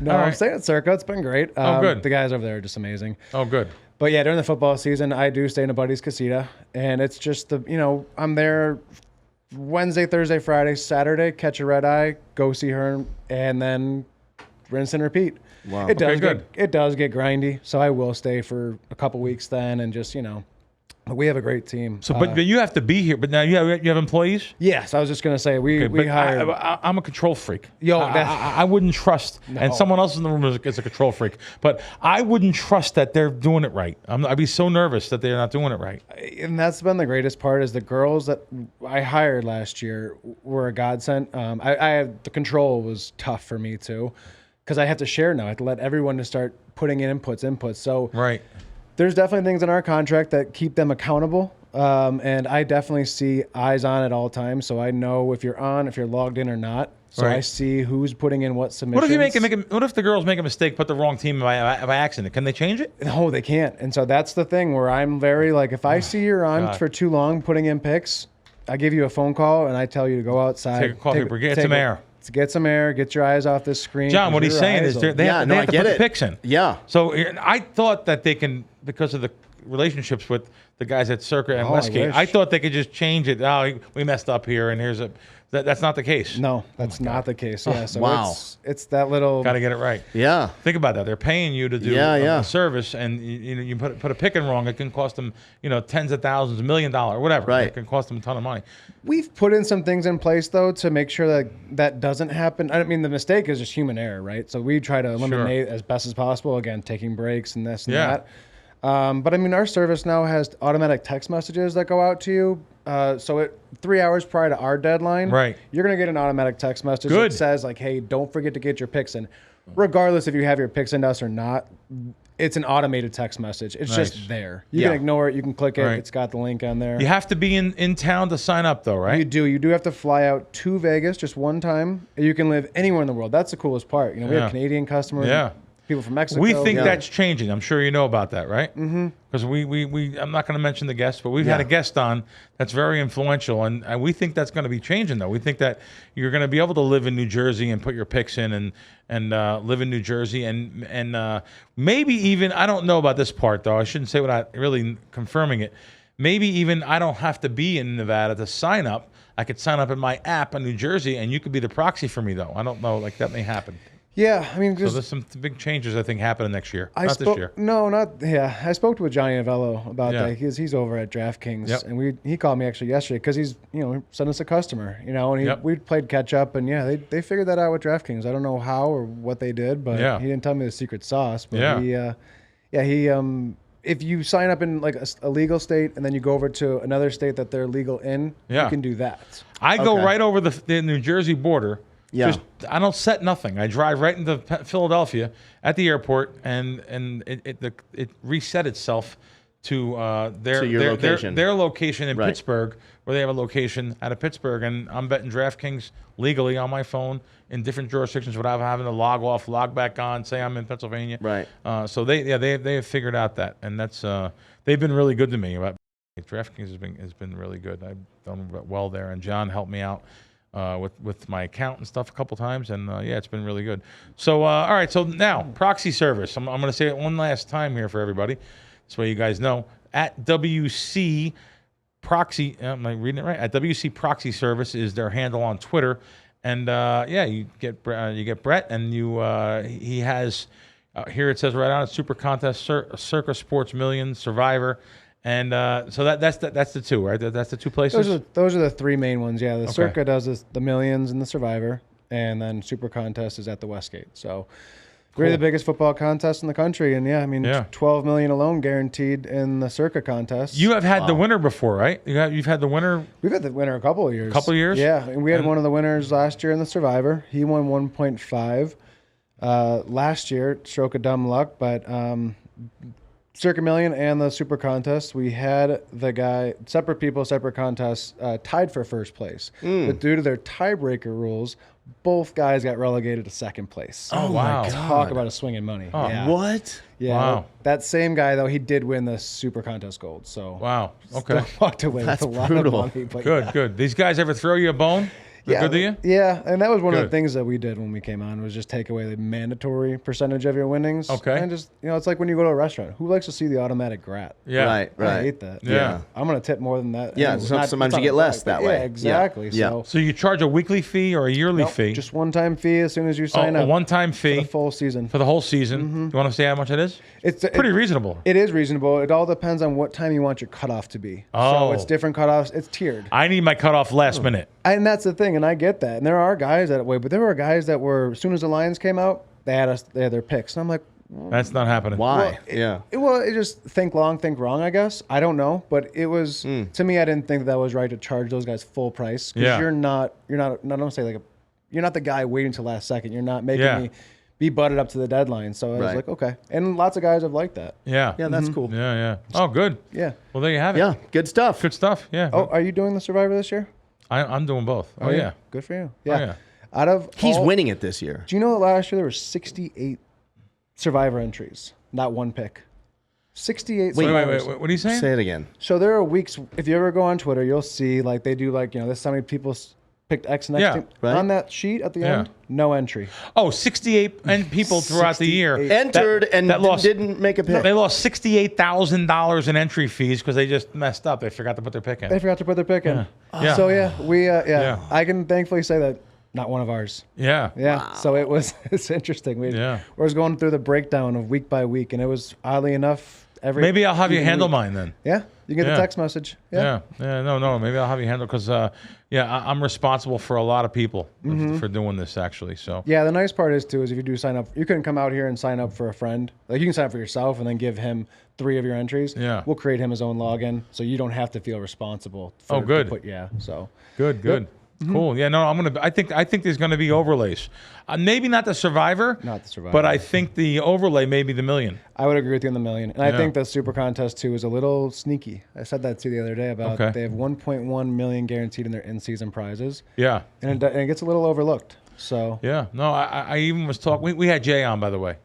No, I'm staying at Circa. It's been great. Good. The guys over there are just amazing. Oh, good. But yeah, during the football season, I do stay in a buddy's casita, and it's just I'm there Wednesday, Thursday, Friday, Saturday, catch a red eye, go see her, and then rinse and repeat. Wow. It does get grindy, so I will stay for a couple weeks then, and just we have a great team. So, but you have to be here. But now you have employees. Yes, I was just gonna say we hire. I'm a control freak. I wouldn't trust, and someone else in the room is a control freak. But I wouldn't trust that they're doing it right. I'd be so nervous that they're not doing it right. And that's been the greatest part is the girls that I hired last year were a godsend. I had the control was tough for me too, because I have to share now. I have to let everyone to start putting in inputs. So right. There's definitely things in our contract that keep them accountable. And I definitely see eyes on at all times. So I know if you're logged in or not. So I see who's putting in what submissions. What if the girls make a mistake, put the wrong team by accident? Can they change it? No, they can't. And so that's the thing where I'm very like, if I see you're on for too long putting in picks, I give you a phone call and I tell you to go outside. Take a coffee break, get some air. Get some air, get your eyes off this screen. John, what he's saying is they have to put the picks in. Yeah. So I thought that they can, because of the relationships with the guys at Circa and Westgate, I thought they could just change it. Oh, we messed up here, and that's not the case. No, that's not the case. Yeah. So wow. It's that little. Got to get it right. Yeah. Think about that. They're paying you to do a service, and you put a pick in wrong. It can cost them tens of thousands, $1 million, whatever. Right. It can cost them a ton of money. We've put in some things in place though to make sure that doesn't happen. I mean, the mistake is just human error, right? So we try to eliminate as best as possible. Again, taking breaks and this and that. But I mean, our service now has automatic text messages that go out to you. So 3 hours prior to our deadline, you're going to get an automatic text message that says like, hey, don't forget to get your picks in. Regardless if you have your picks into us or not, it's an automated text message. It's just there. You can ignore it. You can click it. It's got the link on there. You have to be in town to sign up though, right? You do. You do have to fly out to Vegas just one time. You can live anywhere in the world. That's the coolest part. We have Canadian customers. Yeah. People from Mexico. We think that's changing. I'm sure you know about that, right? Mm-hmm. Because I'm not going to mention the guest, but we've had a guest on that's very influential, and we think that's going to be changing, though. We think that you're going to be able to live in New Jersey and put your picks in and live in New Jersey, and maybe even, I don't know about this part, though. I shouldn't say without really confirming it. Maybe even I don't have to be in Nevada to sign up. I could sign up in my app in New Jersey, and you could be the proxy for me, though. I don't know. Like, that may happen. Yeah, I mean, so there's some big changes I think happening next year. Not this year. No, not I spoke with Johnny Novello about that. He's over at DraftKings, and he called me actually yesterday because he's sent us a customer, and we played catch up, and they figured that out with DraftKings. I don't know how or what they did, but he didn't tell me the secret sauce. But he if you sign up in like a legal state and then you go over to another state that they're legal in, you can do that. I go right over the New Jersey border. Yeah. I don't set nothing. I drive right into Philadelphia at the airport, and it reset itself to their location in Pittsburgh, where they have a location out of Pittsburgh, and I'm betting DraftKings legally on my phone in different jurisdictions without having to log off, log back on, say I'm in Pennsylvania. Right. So they have figured out that, and that's they've been really good to me. DraftKings has been really good. I've done well there, and John helped me out with my account and stuff a couple times, and it's been really good. So all right, so now proxy service. I'm going to say it one last time here for everybody, this way you guys know. At WC Proxy, am I reading it right? At WC Proxy Service is their handle on Twitter, and you get Brett, and he has here it says right on it, Super Contest, Circa Sports Millions, Survivor. And so that's the two, right? That's the two places. Those are the three main ones. Yeah, the Circa does the Millions and the Survivor, and then Super Contest is at the Westgate. So we're the biggest football contest in the country, and 12 million alone guaranteed in the Circa contest. You have had the winner before, right? You've had the winner. We've had the winner a couple of years. Couple of years. Yeah, and we had one of the winners last year in the Survivor. He won 1.5. Last year, stroke of dumb luck, but. Circa Million and the Super Contest, we had the guy, separate people, separate contests, tied for first place. But due to their tiebreaker rules, both guys got relegated to second place. Oh, wow. Talk about a swing in money. Oh. Yeah. What? Yeah. Wow. That same guy, though, he did win the Super Contest gold. So Wow. Okay. still walked away That's with a lot brutal. of money. But Good. These guys ever throw you a bone? They're good to you? Yeah, and that was one of the Good. things that we did when we came on was just take away the mandatory percentage of your winnings. Okay. And just, it's like when you go to a restaurant. Who likes to see the automatic grat? Yeah. Right. I hate that. Yeah. I'm going to tip more than that. Yeah, Anyway, sometimes it's you get not less bad, that but way. Yeah, exactly. Yeah. So, So you charge a weekly fee or a yearly nope, fee? just one-time fee as soon as you sign up. A one-time for fee the full season. for the whole season. You want to say how much it is? It's Pretty reasonable. It is reasonable. It all depends on what time you want your cutoff to be. Oh. So it's different cutoffs. It's tiered. I need my cutoff last minute. And that's the thing, and I get that. And there are guys that way, but there were guys that were, as soon as the Lions came out, they had their picks. And I'm like, That's not happening. Why? it just think long, think wrong, I guess. I don't know, but it was to me. I didn't think that was right to charge those guys full price because Yeah. you're not. I don't say you're not the guy waiting till last second. You're not making me be butted up to the deadline. So I was like, okay. And lots of guys have liked that. Yeah. Yeah, that's cool. Yeah. Oh, good. Yeah. Well, there you have it. Yeah, good stuff. Good stuff. Yeah. Oh, are you doing the Survivor this year? I'm doing both. Oh, yeah. Good for you. Oh, yeah. Out of He's all- winning it this year. Do you know that last year there were 68 Survivor entries, not one pick? 68 Wait. Survivors. What are you saying? Say it again. So there are weeks, if you ever go on Twitter, you'll see like they do this is how many people picked X next Yeah, team. right. On that sheet at the Yeah. end, no entry. Oh, 68 and people throughout the year 68. Entered and that lost- didn't make a pick. They lost $68,000 in entry fees because they just messed up. They forgot to put their pick in. They forgot to put their pick in. Yeah. So we Yeah. I can thankfully say that not one of ours. Yeah. Yeah. So it's interesting. Yeah. We was going through the breakdown of week by week, and it was oddly enough Maybe I'll have you even handle week. mine then. Yeah. You get Yeah. the text message. Yeah. No. Maybe I'll have you handle because I'm responsible for a lot of people for doing this actually. So Yeah, the nice part is too is if you do sign up, you can come out here and sign up for a friend. Like you can sign up for yourself and then give him 3 of your entries. Yeah. We'll create him his own login, so you don't have to feel responsible. For, Oh, good. So good. Cool. Yeah. No, I think there's going to be overlays. Maybe not the Survivor. Not the Survivor. But I think the overlay may be the million. I would agree with you on the million, and I think the Super Contest too is a little sneaky. I said that to you the other day about they have 1.1 million guaranteed in their in-season prizes. Yeah. And it gets a little overlooked. So Yeah, no, I even was talking. We had Jay on, by the way,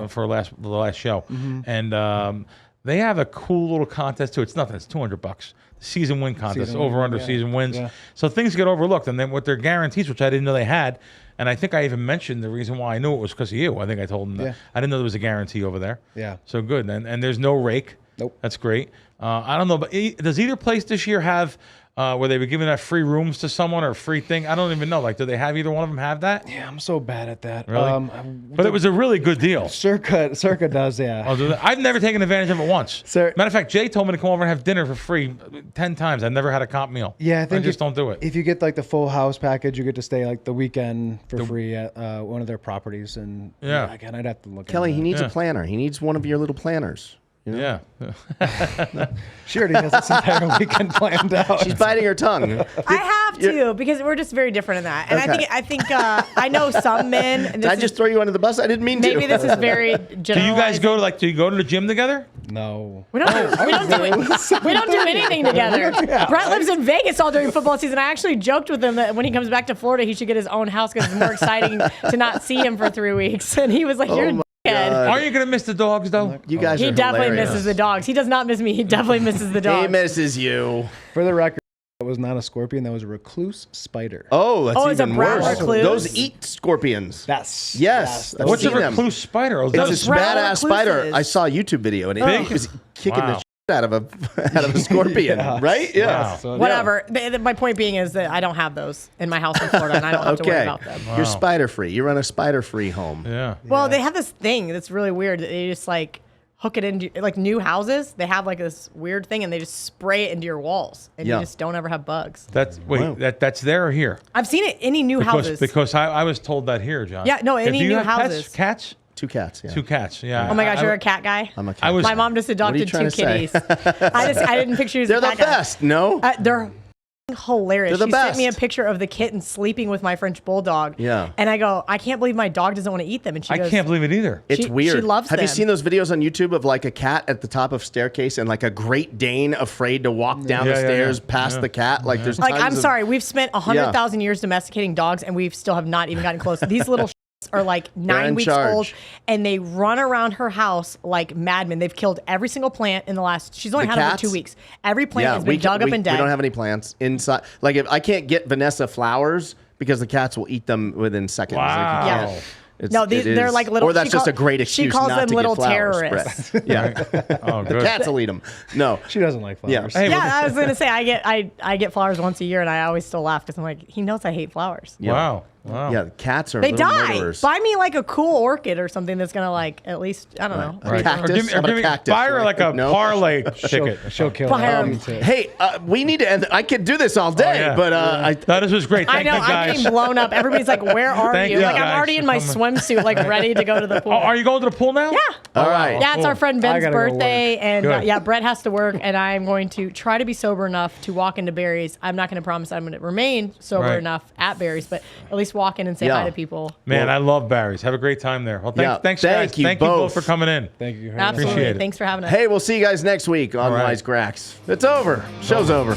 for the last show, and they have a cool little contest too. It's nothing. It's $200. Season win contest, Season over win, under yeah. season wins. Yeah. So things get overlooked, and then with their guarantees, which I didn't know they had, and I think I even mentioned the reason why I knew it was because of you. I think I told them that. Yeah. I didn't know there was a guarantee over there. Yeah. So good, and there's no rake. Nope. That's great. I don't know, but does either place this year have where they were giving out free rooms to someone or a free thing? I don't even know. Like, do they have either one of them have that? yeah, I'm so bad at that. Really? But it was a really good deal. Circa does, yeah. Oh, do they? I've never taken advantage of it once. Sir- Matter of fact, Jay told me to come over and have dinner for free 10 times. I've never had a comp meal. Yeah, I think just don't do it. If you get like the full house package, you get to stay like the weekend for free at one of their properties. And Yeah. again, I'd have to look. Kelly, at he needs Yeah. a planner. He needs one of your little planners. You know? Yeah. She already has this entire weekend planned out. She's biting her tongue. I have to because we're just very different in that, and Okay. I think I know some men. And Did I just throw you under the bus? I didn't mean to. maybe this is very Do you guys generalized. go do you go to the gym together? No. We don't do anything together. Brett lives in Vegas all during football season. I actually joked with him that when he comes back to Florida, he should get his own house because it's more exciting to not see him for 3 weeks. And he was like, "You're a dickhead." Aren't you going to miss the dogs, though? You guys He are definitely hilarious. misses the dogs. He does not miss me. He definitely misses the dogs. He misses you. For the record, that was not a scorpion. That was a recluse spider. Oh, that's Oh, it's a even brown worse. recluse? Those eat scorpions. Yes. Yes. I've What's a seen them. recluse spider? Oh, It's that this was- brown badass spider. recluses. I saw a YouTube video and it was kicking Wow. the shit out of a scorpion, right? Yeah. Wow. So, Whatever. My point being is that I don't have those in my house in Florida, and I don't have to worry Okay. about them. You're spider free. You run a spider free home. Yeah. Well, they have this thing that's really weird. That they just like hook it into like new houses. They have like this weird thing, and they just spray it into your walls, and Yeah. you just don't ever have bugs. That's Wow. that's there or here? I've seen it any new houses. Because I was told that here, John. Yeah, no, any Do you new have houses. Pets? Cats? 2 cats. Yeah. 2 cats. Yeah. Oh my gosh, you're a cat guy. I'm a cat. I was. My mom just What are you adopted trying 2 to say? kitties. I didn't picture you as They're a the cat guy. best. No. They're hilarious. They're the She best. sent me a picture of the kitten sleeping with my French bulldog. Yeah. And I go, I can't believe my dog doesn't want to eat them. And she goes, I can't believe it either. It's weird. She loves Have them. you seen those videos on YouTube of like a cat at the top of staircase and like a Great Dane afraid to walk down the stairs past the cat? Like there's like, tons I'm sorry, we've spent 100,000 years domesticating dogs and we still have not even gotten close. These little are like 9 weeks old and they run around her house like madmen. They've killed every single plant in the last, she's only had them for 2 weeks. Every plant has been dug up and dead. We don't have any plants inside. Like if I can't get Vanessa flowers because the cats will eat them within seconds. Wow. Yeah. No, they're like little. Or that's just a great excuse. She calls not them to little get flowers, terrorists. Brett. Yeah, Oh, the good. cats will eat them. No, She doesn't like flowers. Hey, Yeah, I was gonna say I get flowers once a year, and I always still laugh because I'm like, he knows I hate flowers. Wow. Wow. yeah, the cats are They little die. murderers. Buy me like a cool orchid or something that's gonna like at least I don't know. A cactus? How about a cactus? buy her like a No. parlay ticket. She'll kill Fire me him. too. Hey, we need to end. I could do this all day, yeah. but No, this was great. I Thank know you I'm guys. getting blown up. Everybody's like, "Where are Thank you?" you Like I'm guys already for in my coming. swimsuit, like ready to go to the pool. Oh, are you going to the pool now? Yeah. all right. Yeah, it's our friend I Ben's gotta go birthday, and Good. yeah, Brett has to work, and I'm going to try to be sober enough to walk into Barry's. I'm not going to promise I'm going to remain sober Right. enough at Barry's, but at least walk in and say Yeah. hi to people. Man, I love Barry's. Have a great time there. Well, thanks, thank guys. you Thank you both both. for coming in. Thank you. Absolutely. Appreciate it. Thanks for having us. Hey, we'll see you guys next week on All right. Wise Kracks. It's over. Show's over.